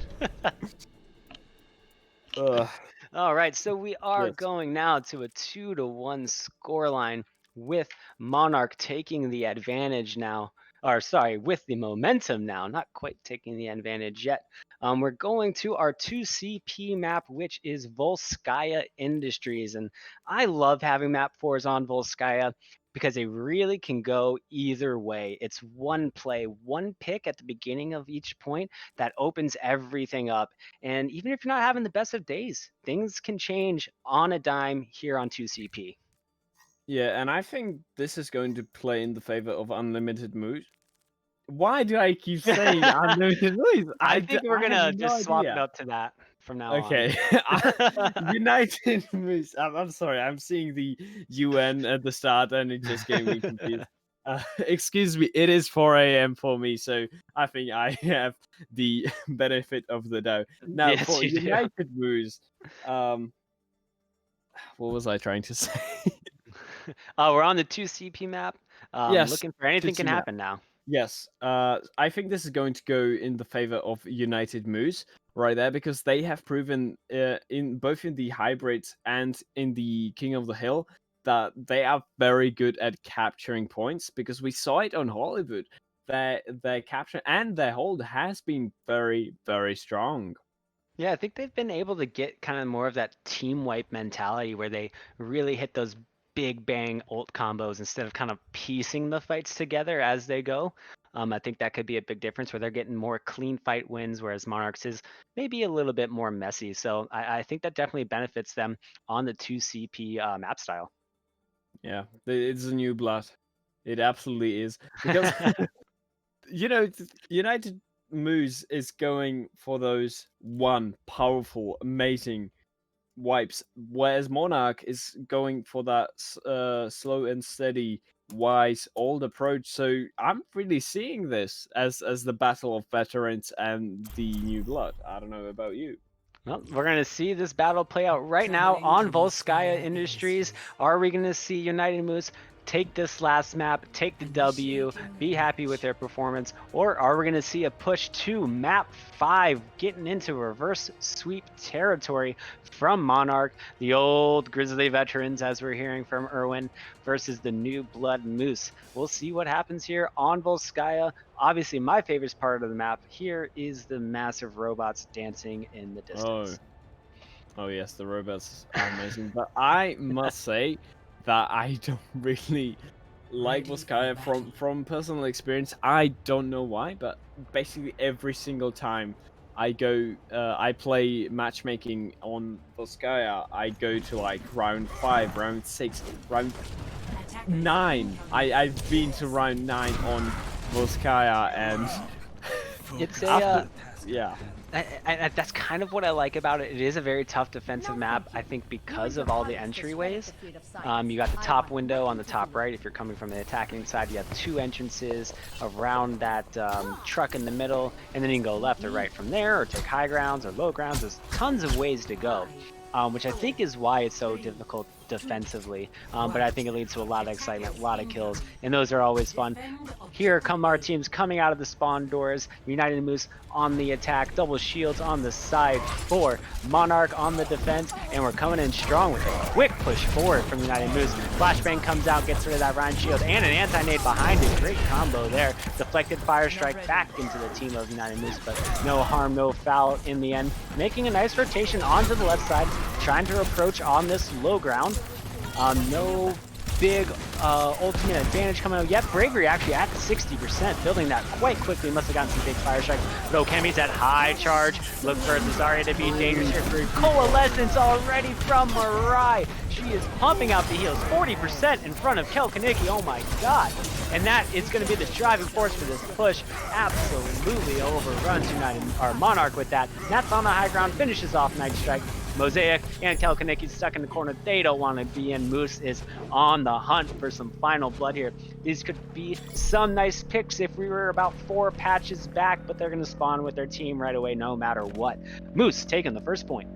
All right, so we are going now to a 2-1 scoreline with Monarch taking the advantage now. Or sorry, with the momentum now, not quite taking the advantage yet. We're going to our 2CP map, which is Volskaya Industries. And I love having map 4s on Volskaya because they really can go either way. It's one play, one pick at the beginning of each point that opens everything up. And even if you're not having the best of days, things can change on a dime here on 2CP.
Yeah, and I think this is going to play in the favor of Unlimited Moose. Why do I keep saying Unlimited Moose?
I think we're gonna just swap it up to that from now on.
Okay. United Moose. I'm sorry, I'm seeing the UN at the start and it just gave me confused. Excuse me, it is 4 a.m. for me, so I think I have the benefit of the doubt. Now,
Yes,
for
you do.
United Moose, what was I trying to say?
We're on the 2CP map.
Yes,
Looking for anything can
2CP map.
happen now.
Yes, I think this is going to go in the favor of United Moose right there because they have proven in both in the hybrids and in the King of the Hill that they are very good at capturing points because we saw it on Hollywood. Their capture and their hold has been very, very strong.
Yeah, I think they've been able to get kind of more of that team wipe mentality where they really hit those big bang ult combos instead of kind of piecing the fights together as they go. I think that could be a big difference where they're getting more clean fight wins, whereas Monarchs is maybe a little bit more messy. So I think that definitely benefits them on the 2CP map style.
Yeah, it's a new blood. It absolutely is because you know, United Moose is going for those one powerful, amazing wipes, whereas Monarch is going for that slow and steady, wise, old approach. So I'm really seeing this as the battle of veterans and the new blood. I don't know about you.
Well, we're going to see this battle play out right now on Volskaya Industries. Are we going to see United Moose take this last map, take the W, be happy with their performance, or are we going to see a push to map 5, getting into reverse sweep territory from Monarch, the old Grizzly veterans, as we're hearing from Erwin, versus the new blood Moose? We'll see what happens here on Volskaya. Obviously, my favorite part of the map here is the massive robots dancing in the distance.
Oh yes, the robots are amazing. But I must say that I don't really like Volskaya from personal experience. I don't know why, but basically every single time I go, I play matchmaking on Volskaya, I go to like round 5, round 6, round 9. I've been to round 9 on Volskaya, and
It's
after, yeah.
that's kind of what I like about it. It is a very tough defensive map, I think, because of all the entryways. You got the top window on the top right. If you're coming from the attacking side, you have 2 entrances around that truck in the middle, and then you can go left or right from there, or take high grounds or low grounds. There's tons of ways to go, which I think is why it's so difficult defensively, but I think it leads to a lot of excitement, a lot of kills, and those are always fun. Here come our teams coming out of the spawn doors. United Moose on the attack, double shields on the side for Monarch on the defense, and we're coming in strong with a quick push forward from United Moose. Flashbang comes out, gets rid of that Rhine shield, and an anti-nade behind it. Great combo there. Deflected fire strike back into the team of United Moose, but no harm, no foul in the end. Making a nice rotation onto the left side, trying to approach on this low ground. No big ultimate advantage coming out yet. Bravery actually at 60%, building that quite quickly. Must have gotten some big fire strikes. But Okemi's at high charge. Look for Zarya to be dangerous here for Coalescence already from Mirai. She is pumping out the heals. 40% in front of Kelkanicki. Oh my god. And that is going to be the driving force for this push. Absolutely overruns United, or Monarch with that. That's on the high ground. Finishes off Night Strike. Mosaic and Kelkanicki stuck in the corner. They don't want to be in. Moose is on the hunt for some final blood here. These could be some nice picks if we were about 4 patches back, but they're going to spawn with their team right away no matter what. Moose taking the first point.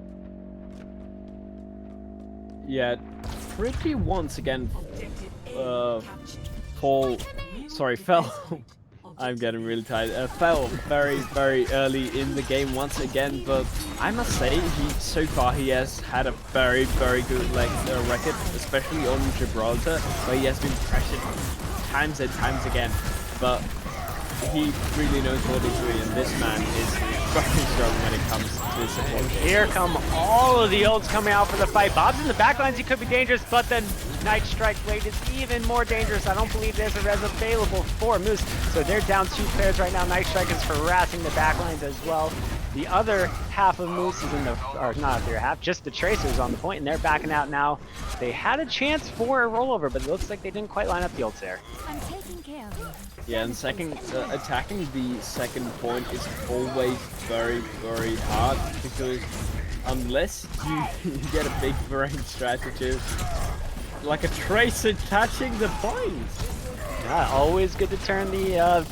Yeah, pretty once again, fell. I'm getting really tired. Fell very, very early in the game once again, but I must say, so far he has had a very, very good record, especially on Gibraltar, where he has been pressured times and times again. But he really knows what he's doing, and this man is very strong when it comes to his support game.
Here come all of the ults coming out for the fight. Bob's in the backlines, he could be dangerous, but then Night Strike Blade is even more dangerous. I don't believe there's a res available for Moose, so they're down 2 pairs right now. Night Strike is harassing the backlines as well. The other half of Moose is in the, or not the other half, just the Tracers on the point, and they're backing out now. They had a chance for a rollover, but it looks like they didn't quite line up the ults there.
I'm taking care of you.
Yeah, and attacking the second point is always very, very hard, because unless you get a big brain strategist, like a Tracer touching the point.
Yeah, always good to turn the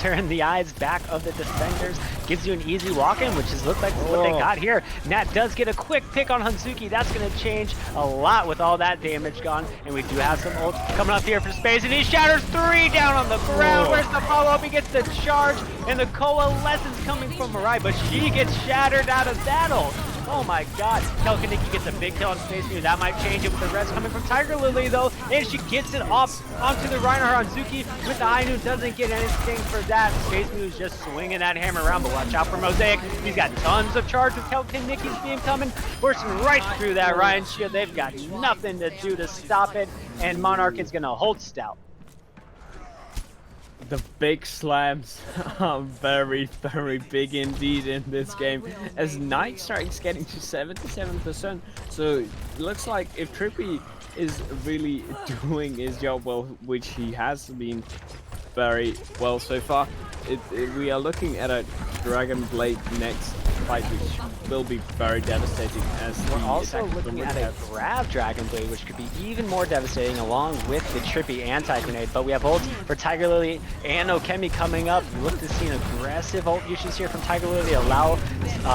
turn the eyes back of the defenders. Gives you an easy walk-in, which is look like what they got here. Nat does get a quick pick on Hanzuki. That's going to change a lot with all that damage gone. And we do have some ults coming up here for space. And he shatters 3 down on the ground. Where's the follow-up? He gets the charge. And the coalescence coming from Mirai, but she gets shattered out of that ult. Oh my god. Telkaniki gets a big kill on Space Mew. That might change it with the rest coming from Tiger Lily though. And she gets it off onto the Reinhardt. Hanzuki with the high noon doesn't get anything for that. Space Mew is just swinging that hammer around, but watch out for Mosaic. He's got tons of charge with Telkaniki's beam coming. Forcing right through that Ryan shield. They've got nothing to do to stop it. And Monarch is going to hold stout.
The big slams are very, very big indeed in this game, as Night Strike's getting to 77%. So it looks like if Trippy is really doing his job well, which he has been very well so far, we are looking at a Dragon Blade next fight, which will be very devastating. As
we're also looking at a grab Dragon Blade, which could be even more devastating along with the Trippy anti-grenade. But we have ults for Tiger Lily and Okemi coming up. We look to see an aggressive ult usage here from Tiger Lily, allow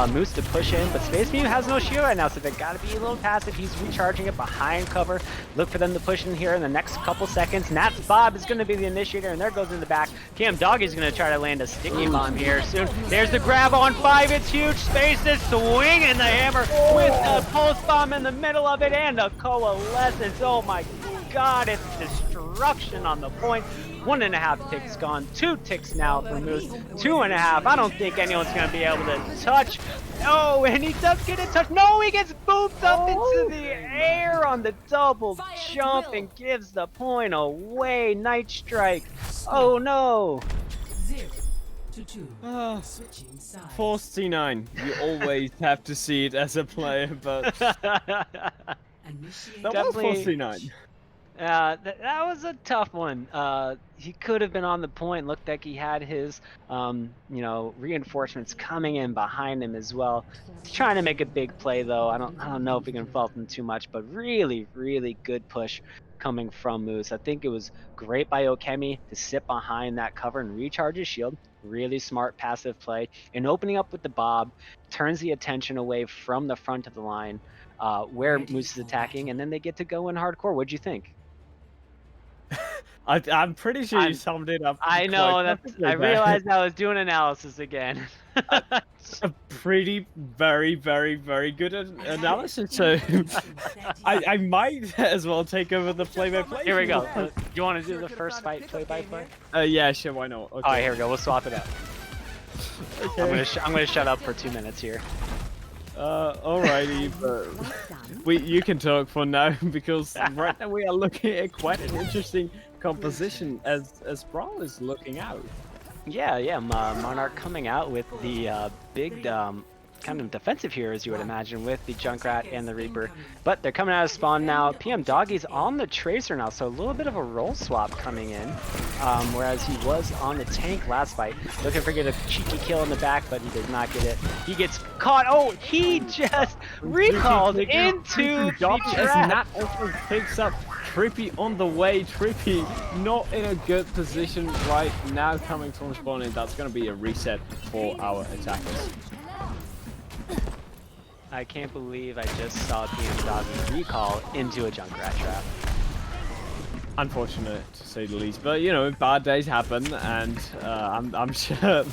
Moose to push in, but Space Mew has no shield right now, so they've got to be a little passive. He's recharging it behind cover. Look for them to push in here in the next couple seconds. Nat's Bob is going to be the initiator, and there goes in the back. Cam Doggy's going to try to land a sticky bomb here soon. There's the grab on 5. It's huge. Space is swinging the hammer with the pulse bomb in the middle of it and the coalescence. Oh my god, it's destruction on the point. 1.5 ticks gone, 2 ticks now for Moose, 2.5. I don't think anyone's gonna be able to touch. Oh, and he does get it touched. No, he gets booped up into the air on the double jump and gives the point away. Night Strike. Oh no.
0-2. Switching sides.
Force C9. You always have to see it as a player, but that was Force C9.
That was a tough one. He could have been on the point. Looked like he had his, reinforcements coming in behind him as well. He's trying to make a big play though. I don't know if we can fault him too much, but really, really good push coming from Moose. I think it was great by Okemi to sit behind that cover and recharge his shield. Really smart passive play. And opening up with the Bob turns the attention away from the front of the line where Moose is attacking, and then they get to go in hardcore. What'd you think?
I'm pretty sure you summed it up.
I know that. I realized I was doing analysis again.
A pretty, very, very, very good analysis. So I might as well take over the play-by-play.
Here we go. Do you want to do the first fight play-by-play?
Yeah, sure. Why not? Okay.
All right, here we go. We'll swap it up.
Okay.
I'm gonna shut up for 2 minutes here.
Alrighty, but you can talk for now because right now we are looking at quite an interesting composition as Brawl is looking out.
Yeah, Monarch coming out with the big kind of defensive heroes you would imagine with the Junkrat and the Reaper, but they're coming out of spawn now. PM Doggy's on the Tracer now, so a little bit of a role swap coming in, whereas he was on the tank last fight. Looking for get a cheeky kill in the back, but he does not get it. He gets caught. Oh, he just recalled into the trap.
Nat also picks up Trippy on the way. Trippy not in a good position right now coming from spawn, and that's going to be a reset for our attackers.
I can't believe I just saw PM Doggy recall into a Junkrat trap.
Unfortunate to say the least, but you know, bad days happen, and I'm sure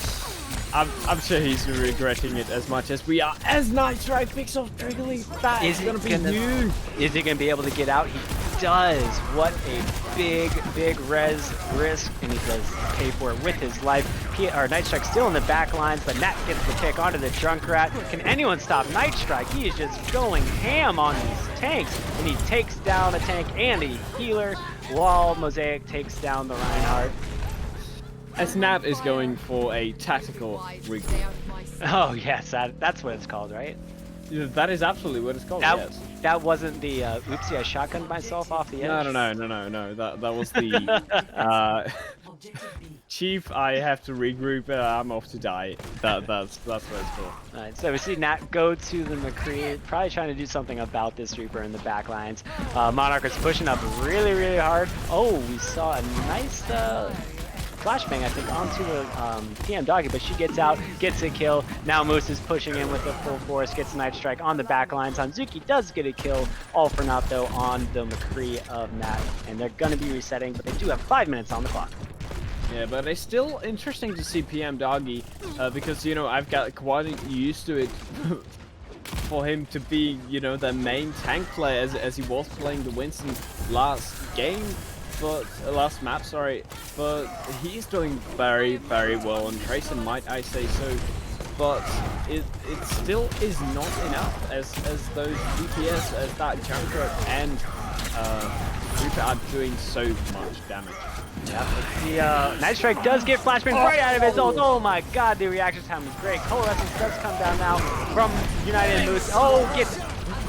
he's regretting it as much as we are. As Night Strike picks off Triggly, that is gonna be huge.
Is he gonna be able to get out? He does. What a big res risk, and he does pay for it with his life. Night Strike still in the back lines, but Nat gets the pick onto the Junkrat. Can anyone stop Night Strike? He is just going ham on these tanks, and he takes down a tank and a healer, while Mosaic takes down the Reinhardt.
As Nat is going for a tactical regroup.
Oh yes, that's what it's called, right?
Yeah, that is absolutely what it's called. Yes.
That wasn't the oopsie, I shotgunned myself off the edge.
No. That was the Chief. I have to regroup. I'm off to die. That's what it's called.
Alright, so we see Nat go to the McCree, probably trying to do something about this Reaper in the back lines. Monarch is pushing up really hard. Oh, we saw a nice flashbang, I think, onto the PM Doggy, but she gets out, gets a kill. Now Moose is pushing in with the full force, gets a Night Strike on the back lines. Hanzuki does get a kill, all for naught though on the McCree of Nat, and they're gonna be resetting, but they do have 5 minutes on the clock.
Yeah, but it's still interesting to see PM Doggy because, you know, I've got quite used to it for him to be, you know, the main tank player as he was playing the Winston last game, but last map, sorry. But he's doing very, very well on Tracer, might I say so. But it still is not enough as those DPS, as that Junker and Reaper are doing so much damage.
Yeah, the Night Strike does get flashbang right out of his ult. Oh my god, the reaction time was great. Coalescence does come down now from United Moose. Oh, gets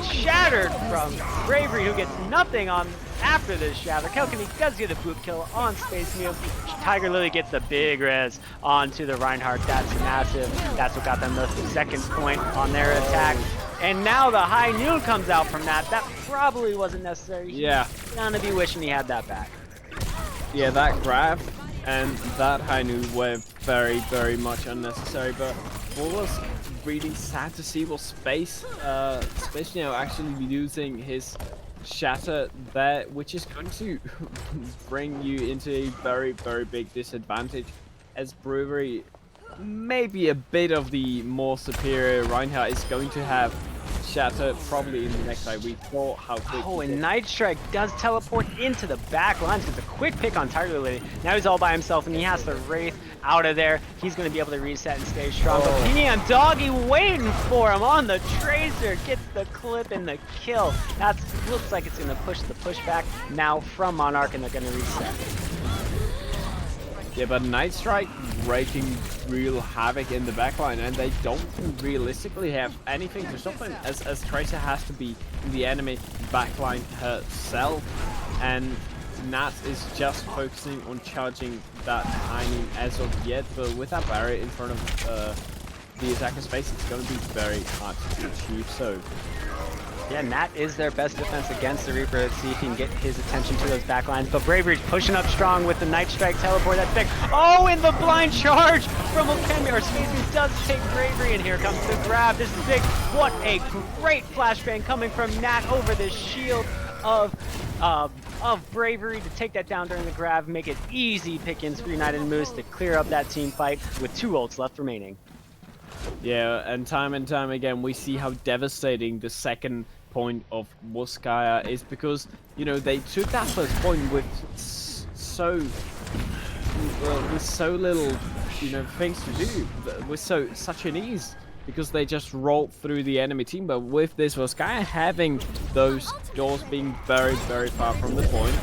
shattered from Bravery, who gets nothing on after this shatter. Kelkany does get a boot kill on Space Mew. Tiger Lily gets the big res onto the Reinhardt. That's massive. That's what got them the second point on their attack. And now the High Noon comes out from that. That probably wasn't necessary.
Yeah.
He's gonna be wishing he had that back.
Yeah, that grab and that High Noon were very, very much unnecessary, but what was really sad to see was Space Neo actually using his Shatter there, which is going to bring you into a very, very big disadvantage, as Brewery, maybe a bit of the more superior Reinhardt, is going to have Shatter probably in the next fight. We thought how quick.
Oh, and Night Strike does teleport into the back lines. Gets a quick pick on Tiger Lily. Now he's all by himself, and he has the Wraith out of there. He's going to be able to reset and stay strong.
Oh.
But PM Doggy waiting for him on the Tracer. Gets the clip and the kill. That looks like it's going to push the pushback now from Monarch, and they're going to reset.
Yeah, but Night Strike wreaking real havoc in the backline, and they don't realistically have anything to stop him, as Tracer has to be in the enemy backline herself, and Nat is just focusing on charging that timing as of yet, but with that barrier in front of the attacker's face, it's going to be very hard to achieve so.
Yeah, Nat is their best defense against the Reaper. Let's see if he can get his attention to those backlines. But Bravery's pushing up strong with the Night Strike teleport. That's big. Oh, and the blind charge from Okemi, or Space Beast does take Bravery, and here comes the grab. This is big. What a great flashbang coming from Nat over the shield of Bravery to take that down during the grab, make it easy pickings for United Moose to clear up that team fight with 2 ults left remaining.
Yeah, and time again, we see how devastating the second point of Wuskaya is, because, you know, they took that first point with so little, you know, things to do, with such an ease, because they just rolled through the enemy team. But with this Wuskaya having those doors being very, very far from the point,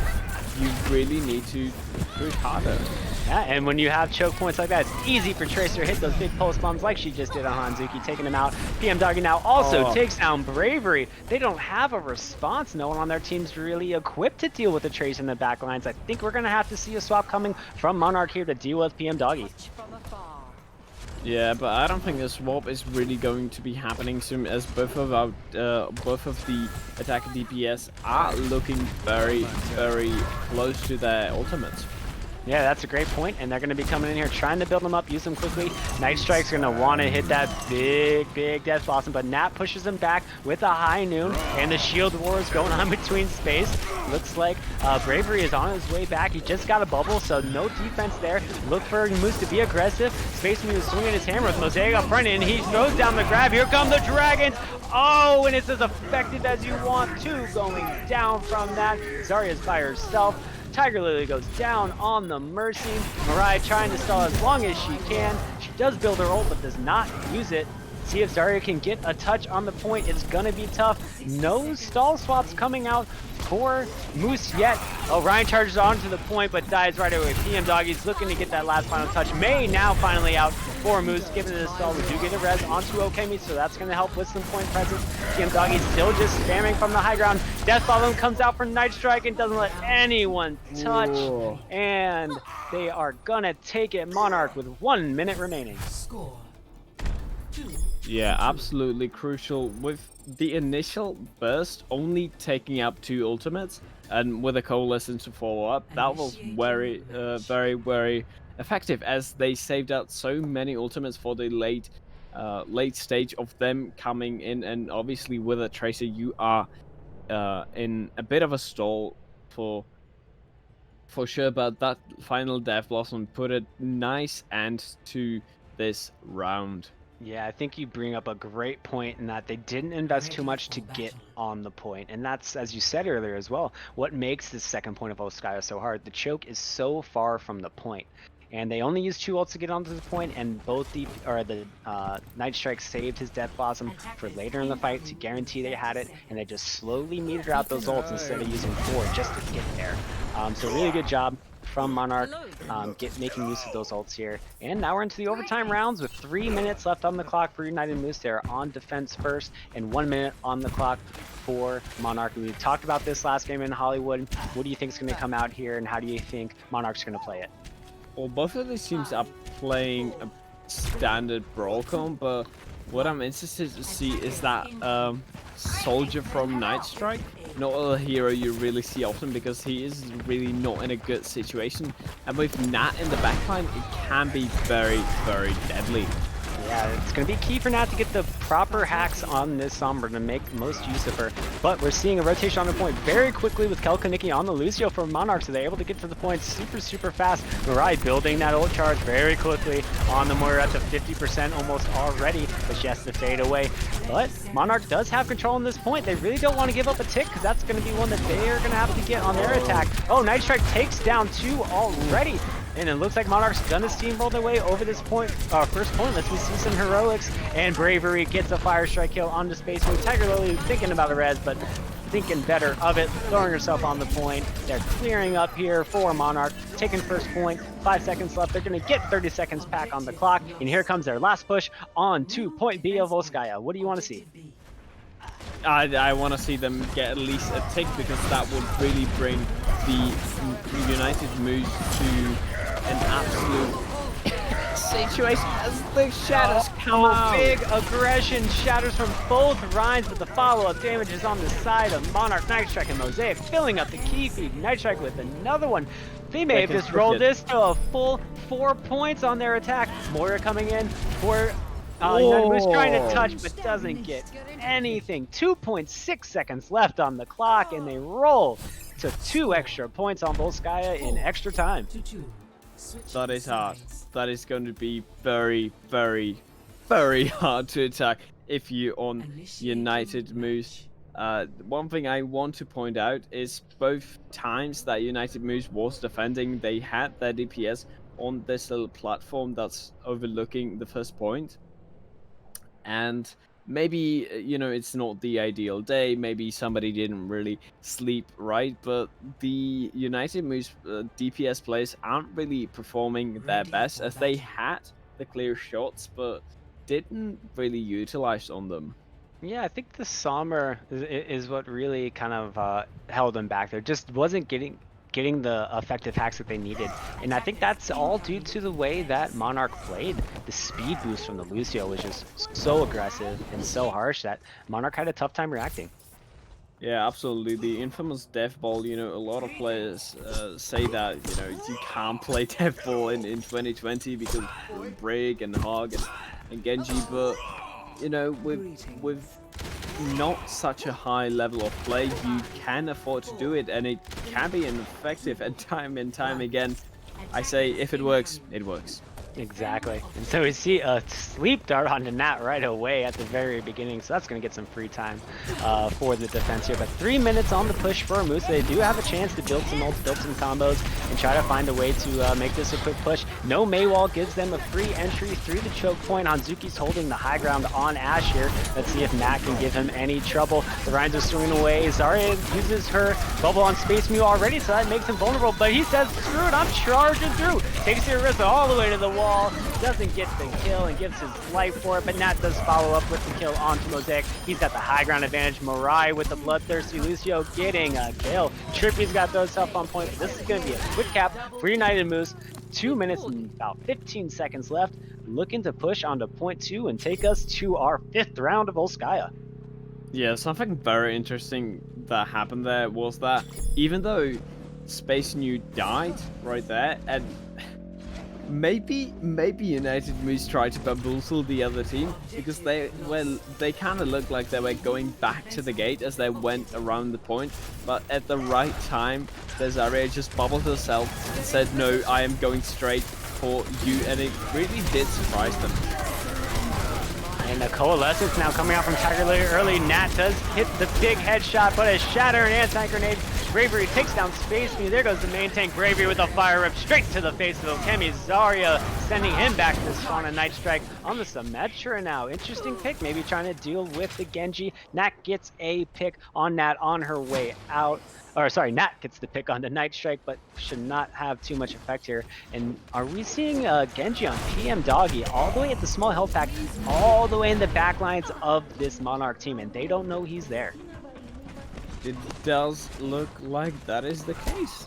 you really need to push harder.
Yeah, and when you have choke points like that, it's easy for Tracer to hit those big pulse bombs like she just did on Hanzuki, taking him out. PM Doggy now also takes down Bravery. They don't have a response. No one on their team's really equipped to deal with the Tracer in the back lines. I think we're going to have to see a swap coming from Monarch here to deal with PM Doggy.
Yeah, but I don't think the swap is really going to be happening soon, as both of the attacker DPS are looking very, very close to their ultimates.
Yeah, that's a great point, and they're going to be coming in here trying to build them up, use them quickly. Night Strike's going to want to hit that big Death Blossom, but Nat pushes him back with a High Noon, and the shield war is going on between Space. Looks like Bravery is on his way back. He just got a bubble, so no defense there. Look for Moose to be aggressive. Space Moose swinging his hammer with Mosaic up front, and he throws down the grab. Here come the Dragons. Oh, and it's as effective as you want to, going down from that. Zarya's by herself. Tiger Lily goes down on the Mercy. Mariah trying to stall as long as she can. She does build her ult, but does not use it. See if Zarya can get a touch on the point. It's gonna be tough. No stall swaps coming out for Moose yet. Oh, Ryan charges onto the point, but dies right away. PM Doggy's looking to get that last final touch. May now finally out for Moose, giving it a stall. We do get a res onto Okemi, so that's gonna help with some point presence. PM Doggy still just spamming from the high ground. Death Bomb comes out for Night Strike and doesn't let anyone touch.
Ooh.
And they are gonna take it. Monarch with 1 minute remaining.
Score 2.
Yeah, absolutely crucial, with the initial burst only taking up 2 ultimates, and with a coalescence to follow up. That was very effective, as they saved out so many ultimates for the late stage of them coming in. And obviously with a Tracer, you are in a bit of a stall for sure, but that final Death Blossom put a nice end to this round.
Yeah, I think you bring up a great point in that they didn't invest too much to get on the point. And that's, as you said earlier as well, what makes this second point of Volskaya so hard. The choke is so far from the point. And they only used 2 ults to get onto the point, and both the Night Strike saved his Death Blossom for later in the fight to guarantee they had it, and they just slowly metered out those ults instead of using 4 just to get there. So really good job from Monarch, making use of those ults here. And now we're into the overtime rounds with 3 minutes left on the clock for United Moose. They're on defense first, and 1 minute on the clock for Monarch. We talked about this last game in Hollywood. What do you think is going to come out here, and how do you think Monarch's going to play it?
Well, both of these teams are playing a standard brawl comp, but what I'm interested to see is that Soldier from Night Strike. Not a hero you really see often because he is really not in a good situation. And with Nat in the backline, it can be very, very deadly.
Yeah, it's going to be key for Nat to get the proper hacks on this Sombra to make most use of her. But we're seeing a rotation on the point very quickly with Kelkaniki on the Lucio from Monarch, so they're able to get to the point super, super fast. Mirai building that ult charge very quickly on the Moira at the 50% almost already, but she has to fade away. But Monarch does have control on this point. They really don't want to give up a tick, because that's going to be one that they are going to have to get on their attack. Oh, Night Strike takes down 2 already. And it looks like Monarch's gonna steamroll their way over this point, first point. Let's see some heroics, and Bravery gets a Fire Strike kill onto Space Moon. Tiger Lily thinking about a res, but thinking better of it, throwing herself on the point. They're clearing up here for Monarch, taking first point, 5 seconds left. They're gonna get 30 seconds back on the clock, and here comes their last push on to point B of Volskaya. What do you want to see?
I want to see them get at least a tick, because that would really bring the United Moose to an absolute situation as the shadows come out.
Big aggression, shatters from both Rhines, but the follow-up damage is on the side of Monarch. Night Strike and Mosaic filling up the key feed. Night Strike with another one. They may have just rolled this to a full 4 points on their attack. Moira coming in for United Moose, trying to touch but doesn't get anything. 2.6 seconds left on the clock, and they roll to 2 extra points on Volskaya in extra time.
That is hard. That is going to be very, very, very hard to attack if you're on United Moose. One thing I want to point out is both times that United Moose was defending, they had their DPS on this little platform that's overlooking the first point. And maybe, you know, it's not the ideal day, maybe somebody didn't really sleep right, but the United Moose DPS players aren't really performing their best, as they had the clear shots, but didn't really utilize on them.
Yeah, I think the Somber is what really kind of held them back there. Just wasn't getting the effective hacks that they needed. And I think that's all due to the way that Monarch played. The speed boost from the Lucio was just so aggressive and so harsh that Monarch had a tough time reacting.
Yeah, absolutely. The infamous Death Ball, you know, a lot of players say that, you know, you can't play Death Ball in 2020 because of Brig and Hog and Genji, but, you know, with not such a high level of play, you can afford to do it, and it can be effective, and time again. I say, if it works, it works.
Exactly. And so we see a sleep dart onto Nat right away at the very beginning, so that's going to get some free time for the defense here. But 3 minutes on the push for Moose. They do have a chance to build some ults, build some combos, and try to find a way to make this a quick push. No Maywall gives them a free entry through the choke point. Hanzuki's holding the high ground on Ash here. Let's see if Nat can give him any trouble. The Rhines are swinging away. Zarya uses her bubble on Space Mew already, so that makes him vulnerable, but he says, screw it, I'm charging through. Takes the Orisa all the way to the wall. Doesn't get the kill and gives his life for it, but Nat does follow up with the kill onto Mosaic. He's got the high ground advantage. Mirai with the bloodthirsty Lucio getting a kill. Trippy's got those up on point, but this is going to be a quick cap for United Moose. 2 minutes and about 15 seconds left. Looking to push onto point 2 and take us to our 5th round of Volskaya.
Yeah, something very interesting that happened there was that even though Space New died right there, and maybe United Moose tried to bamboozle the other team because they kind of looked like they were going back to the gate as they went around the point, but at the right time, Desiree just bubbled herself and said, "No, I am going straight for you," and it really did surprise them.
And the Coalescence now coming out from Tiger Lily early. Nat does hit the big headshot, but a shatter and anti-grenade. Bravery takes down Space Mew. There goes the main tank. Bravery with a fire rip straight to the face of Okemi. Zarya sending him back to spawn a Night Strike on the Symmetra now. Interesting pick, maybe trying to deal with the Genji. Nat gets a pick on Nat on her way out. Or sorry, Nat gets the pick on the Night Strike, but should not have too much effect here. And are we seeing Genji on PM Doggy all the way at the small health pack, all the way in the back lines of this Monarch team, and they don't know he's there.
It does look like that is the case.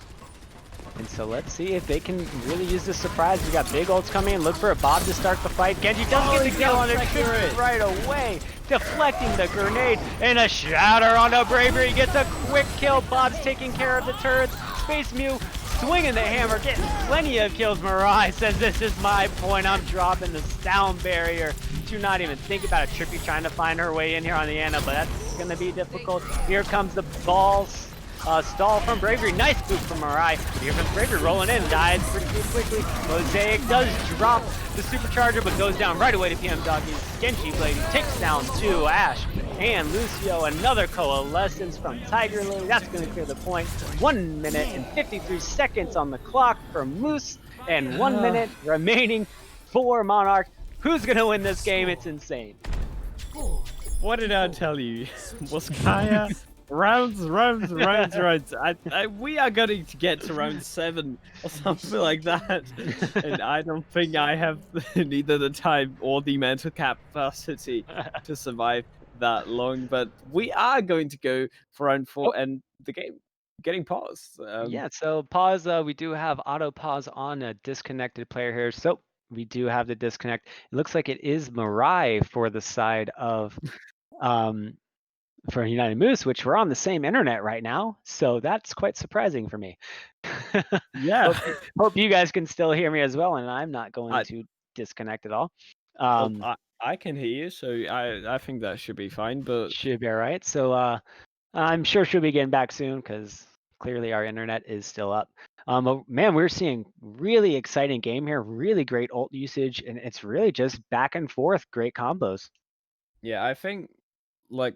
And so let's see if they can really use this surprise. We got big ults coming in. Look for a Bob to start the fight. Genji does get the kill on it right away. Deflecting the grenade and a shatter onto Bravery. Gets a quick kill. Bob's taking care of the turrets. Space Mew swinging the hammer, getting plenty of kills. Mirai says, "This is my point. I'm dropping the sound barrier." Do not even think about it. Trippy trying to find her way in here on the Ana, but that's going to be difficult. Here comes the balls. Stall from Bravery. Nice boot from Mirai. Here comes Bravery rolling in. Dies pretty quickly. Mosaic does drop the supercharger, but goes down right away to PM Doggy's Genji Blade. Takes down 2 Ash and Lucio. Another Coalescence from Tiger Lily. That's going to clear the point. 1 minute and 53 seconds on the clock for Moose, and 1 minute remaining for Monarch. Who's going to win this game? It's insane.
What did I tell you? Moskaya? Rounds. We are going to get to round 7 or something like that, and I don't think I have neither the time or the mental capacity to survive that long. But we are going to go for round 4 and the game getting paused.
Yeah, so pause. We do have auto pause on a disconnected player here, so we do have the disconnect. It looks like it is Mirai for the side of for United Moose, which we're on the same internet right now, so that's quite surprising for me.
Yeah.
Hope you guys can still hear me as well, and I'm not going to disconnect at all.
I can hear you, so I think that should be fine. But
should be all right. So I'm sure she'll be getting back soon because clearly our internet is still up. Man, we're seeing really exciting game here, really great ult usage, and it's really just back and forth, great combos.
Yeah, I think like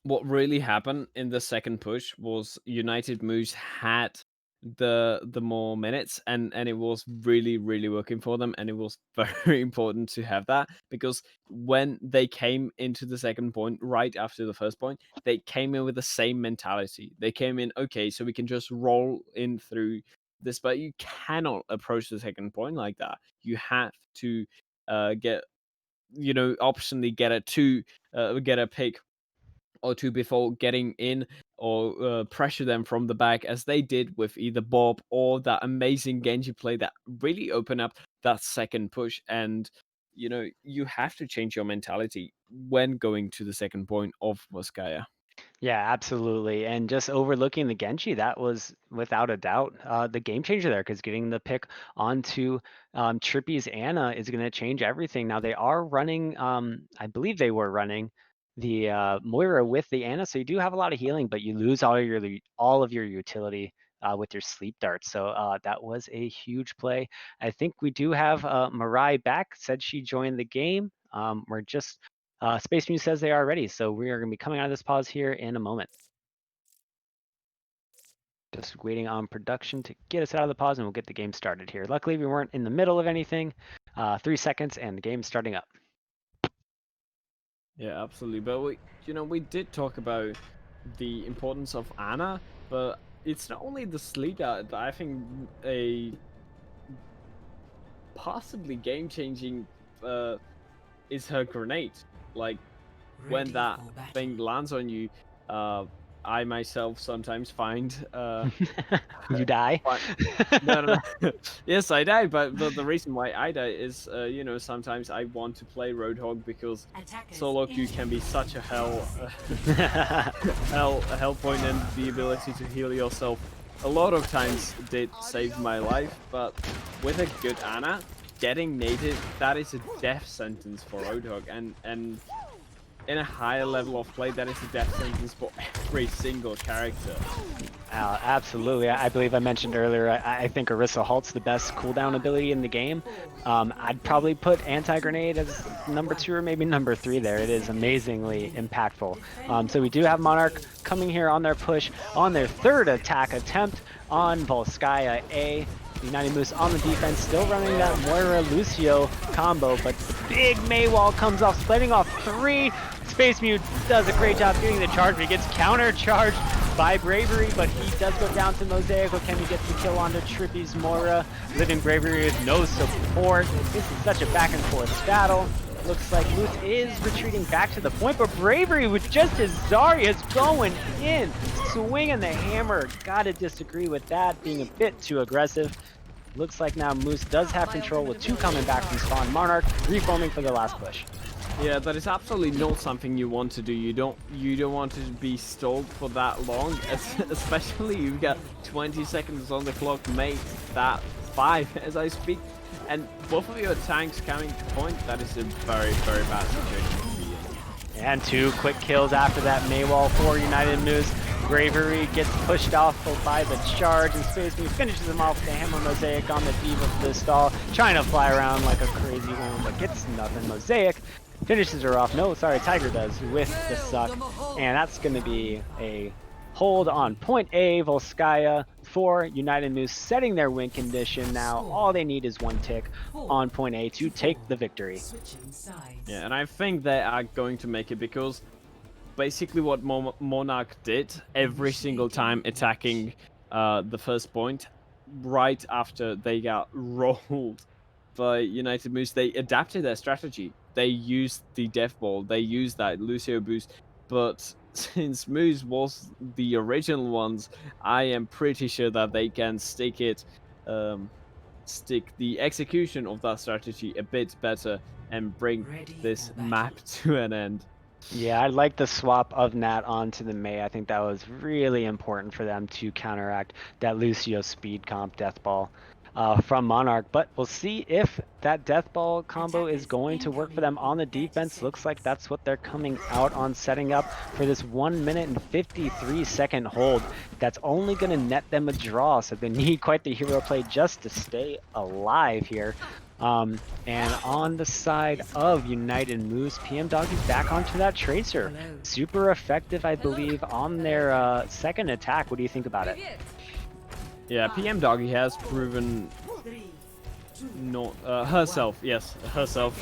what really happened in the second push was United Moose had the more minutes, and it was really working for them, and it was very important to have that, because when they came into the second point right after the first point, they came in with the same mentality. They came in, okay, so we can just roll in through this, but you cannot approach the second point like that. You have to get, optionally get a pick or two before getting in, or pressure them from the back, as they did with either Bob or that amazing Genji play that really opened up that second push. And you have to change your mentality when going to the second point of Moskaya.
Yeah, absolutely. And just overlooking the Genji, that was without a doubt the game changer there, because getting the pick onto Trippy's Ana is going to change everything. Now they are running, I believe they were running the Moira with the Ana, so you do have a lot of healing, but you lose all of your utility with your sleep darts. So that was a huge play. I think we do have Mirai back. Said she joined the game. We're just Space Muse says they are ready, so we are going to be coming out of this pause here in a moment. Just waiting on production to get us out of the pause, and we'll get the game started here. Luckily, we weren't in the middle of anything. 3 seconds, and the game's starting up.
Yeah, absolutely. But we did talk about the importance of Ana, but it's not only the sleep that I think a possibly game-changing is her grenade. Like, when that thing lands on you, I myself sometimes find
you die.
No. Yes, I die, but the reason why I die is sometimes I want to play Roadhog because solo queue can be such a hell point, and the ability to heal yourself a lot of times did save my life. But with a good Ana, getting nated, that is a death sentence for Roadhog, and in a higher level of play, that is a death sentence for every single character.
Absolutely. I believe I mentioned earlier, I think Orisa Halt's the best cooldown ability in the game. I'd probably put Anti-Grenade as number 2 or maybe number 3 there. It is amazingly impactful. So we do have Monarch coming here on their push, on their 3rd attack attempt on Volskaya A. United Moose on the defense, still running that Moira Lucio combo, but the big Maywall comes off, splitting off 3. Space Mute does a great job getting the charge, but he gets counter-charged by Bravery, but he does go down to Mosaic. Okemi gets the kill onto Trippy's Moira. Living Bravery with no support. This is such a back-and-forth battle. Looks like Moose is retreating back to the point, but Bravery with just his Zarya's going in, swinging the hammer. Gotta disagree with that, being a bit too aggressive. Looks like now Moose does have control with 2 coming back from spawn. Monarch reforming for the last push.
Yeah, that is absolutely not something you want to do. You don't want to be stalled for that long, especially you've got 20 seconds on the clock, make that 5 as I speak, and both of your tanks coming to point. That is a very, very bad situation to be in.
And 2 quick kills after that Maywall for United Moose. Bravery gets pushed off by the charge, and Space Move finishes him off with the hammer Mosaic on the Diva for the stall, trying to fly around like a crazy one, but gets nothing. Mosaic finishes her off. No, sorry, Tiger does with the suck, and that's going to be a hold on point A. Volskaya for United Moose, setting their win condition now. All they need is 1 tick on point A to take the victory.
Yeah, and I think they are going to make it, because basically what Monarch did every single time attacking the first point, right after they got rolled by United Moose, they adapted their strategy. They used the Death Ball, they used that Lucio boost, but since Moose was the original ones, I am pretty sure that they can stick the execution of that strategy a bit better and bring this map to an end.
Yeah, I like the swap of Nat onto the Mei. I think that was really important for them to counteract that Lucio speed comp Death Ball from Monarch. But we'll see if that Death Ball combo is going to work for them on the defense. Looks like that's what they're coming out on, setting up for this 1 minute and 53-second hold. That's only going to net them a draw, so they need quite the hero play just to stay alive here. And on the side of United Moose, PM Doggy's back onto that Tracer. Super effective, I believe, on their second attack. What do you think about it?
Yeah, PM Doggy has proven not herself. Yes, herself.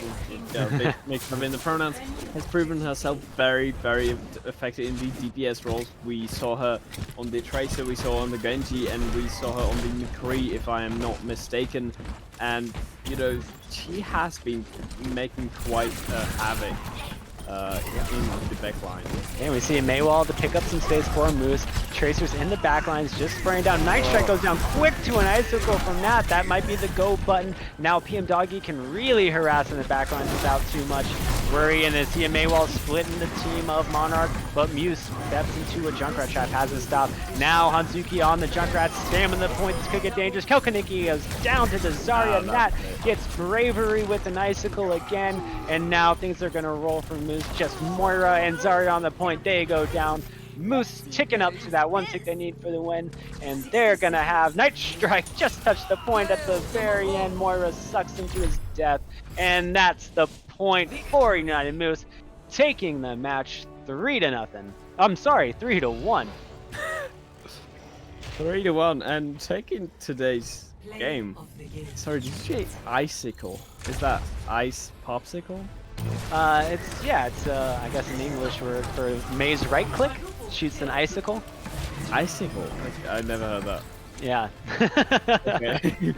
Makes them in the pronouns. Has proven herself very, very effective in the DPS roles. We saw her on the Tracer, we saw her on the Genji, and we saw her on the McCree, if I am not mistaken. And you know, she has been making quite a havoc in the backline.
And we see Maywall to pick up some space for Moose. Tracers in the backlines, just spraying down. Night Strike goes down quick to an icicle from Nat. That might be the go button. Now PM Doggy can really harass in the backlines without too much worry. And then see a Maywall splitting the team of Monarch, but Muse steps into a Junkrat trap, has it stopped. Now Hanzuki on the Junkrat, spamming the point. This could get dangerous. Kelkaniki goes down to the Zarya. Nat gets Bravery with an icicle again, and now things are gonna roll for Moose. Just Moira and Zarya on the point. They go down. Moose ticking up to that 1 tick they need for the win, and they're gonna have Night Strike just touch the point at the very end. Moira sucks into his death, and that's the point for United Moose, taking the match 3-0. I'm sorry, 3-1.
3-1, and taking today's game. Sorry, did you say icicle? Is that ice popsicle?
It's I guess an English word for May's right click. Shoots an icicle.
Icicle? I never heard that.
Yeah.
Okay.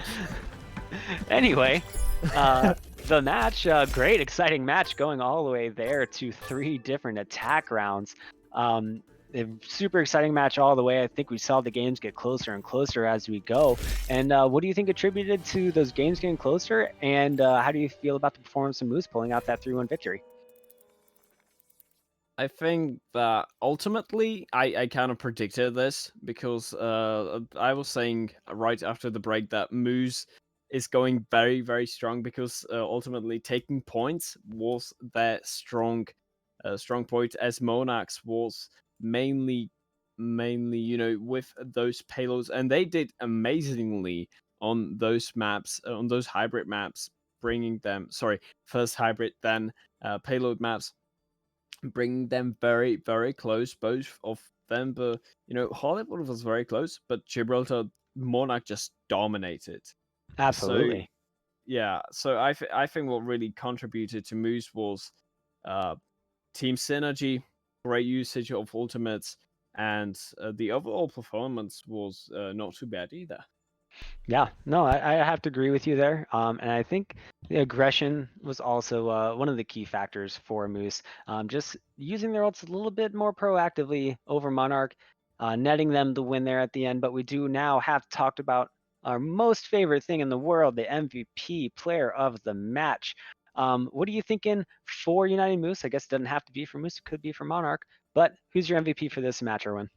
Anyway, the match, great, exciting match, going all the way there to 3 different attack rounds. A super exciting match all the way. I think we saw the games get closer and closer as we go. And what do you think attributed to those games getting closer? And how do you feel about the performance of Moose pulling out that 3-1 victory?
I think that ultimately I kind of predicted this, because I was saying right after the break that Moose is going very, very strong because ultimately taking points was their strong point, as Monarchs was mainly with those payloads, and they did amazingly on those maps, on those hybrid maps, bringing them first hybrid, then payload maps, bringing them very, very close, both of them. But Hollywood was very close, but Gibraltar, Monarch just dominated.
Absolutely.
So I think what really contributed to Moose was team synergy, great usage of ultimates, and the overall performance was not too bad either.
Yeah, no, I have to agree with you there. And I think the aggression was also one of the key factors for Moose. Just using their ults a little bit more proactively over Monarch, netting them the win there at the end. But we do now have talked about our most favorite thing in the world, the MVP player of the match. What are you thinking for United Moose? I guess it doesn't have to be for Moose, it could be for Monarch. But who's your MVP for this match, Erwin?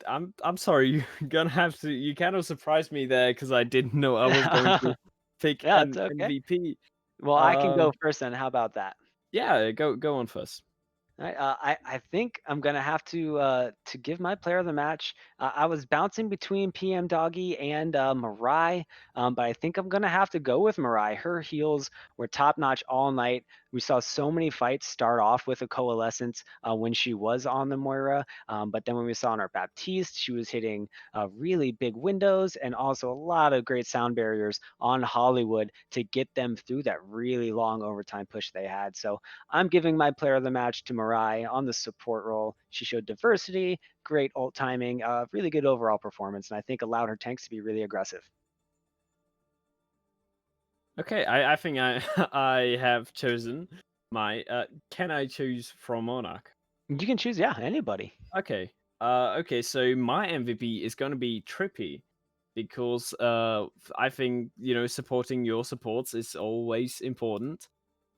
I'm sorry, you're gonna have to. You kind of surprised me there because I didn't know I was going to pick
Yeah,
an
it's okay.
MVP.
Well, I can go first then. How about that?
Yeah, go on first.
I think I'm gonna have to give my player of the match. I was bouncing between PM Doggy and Mirai, but I think I'm gonna have to go with Mirai. Her heals were top notch all night. We saw so many fights start off with a coalescence when she was on the Moira, but then when we saw on our Baptiste, she was hitting really big windows and also a lot of great sound barriers on Hollywood to get them through that really long overtime push they had. So I'm giving my player of the match to Mirai on the support role. She showed diversity, great ult timing, really good overall performance, and I think allowed her tanks to be really aggressive.
Okay, I think I I have chosen my. Can I choose from Monarch?
You can choose, yeah, anybody.
Okay. Okay. So my MVP is going to be Trippy, because I think supporting your supports is always important,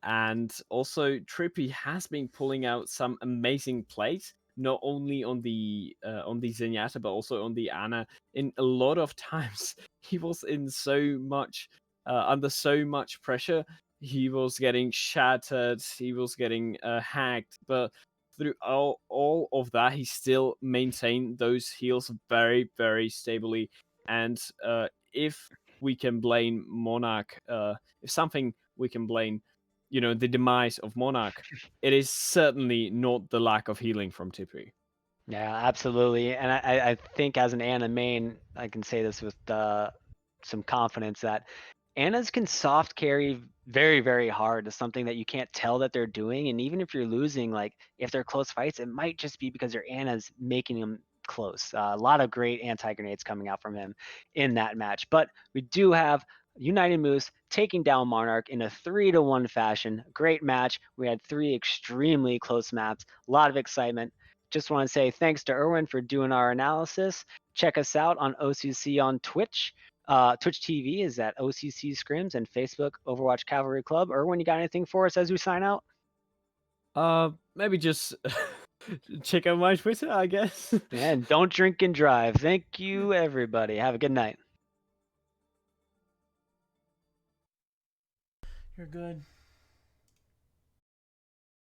and also Trippy has been pulling out some amazing plays, not only on the Zenyatta but also on the Ana. In a lot of times, he was in so much under so much pressure. He was getting shattered. He was getting hacked, but through all of that, he still maintained those heals very, very stably. And if we can blame Monarch, if something we can blame, the demise of Monarch, it is certainly not the lack of healing from Tippy.
Yeah, absolutely. And I think as an Ana main, I can say this with some confidence that Anas can soft carry very, very hard to something that you can't tell that they're doing. And even if you're losing, like if they're close fights, it might just be because your Ana's making them close. A lot of great anti-grenades coming out from him in that match. But we do have United Moose taking down Monarch in a 3-1 fashion. Great match. We had 3 extremely close maps. A lot of excitement. Just want to say thanks to Erwin for doing our analysis. Check us out on OCC on Twitch. Twitch TV is at OCC Scrims, and Facebook Overwatch Cavalry Club. Erwin, you got anything for us as we sign out?
Maybe just check out my Twitter, I guess.
And don't drink and drive. Thank you, everybody. Have a good night.
You're good.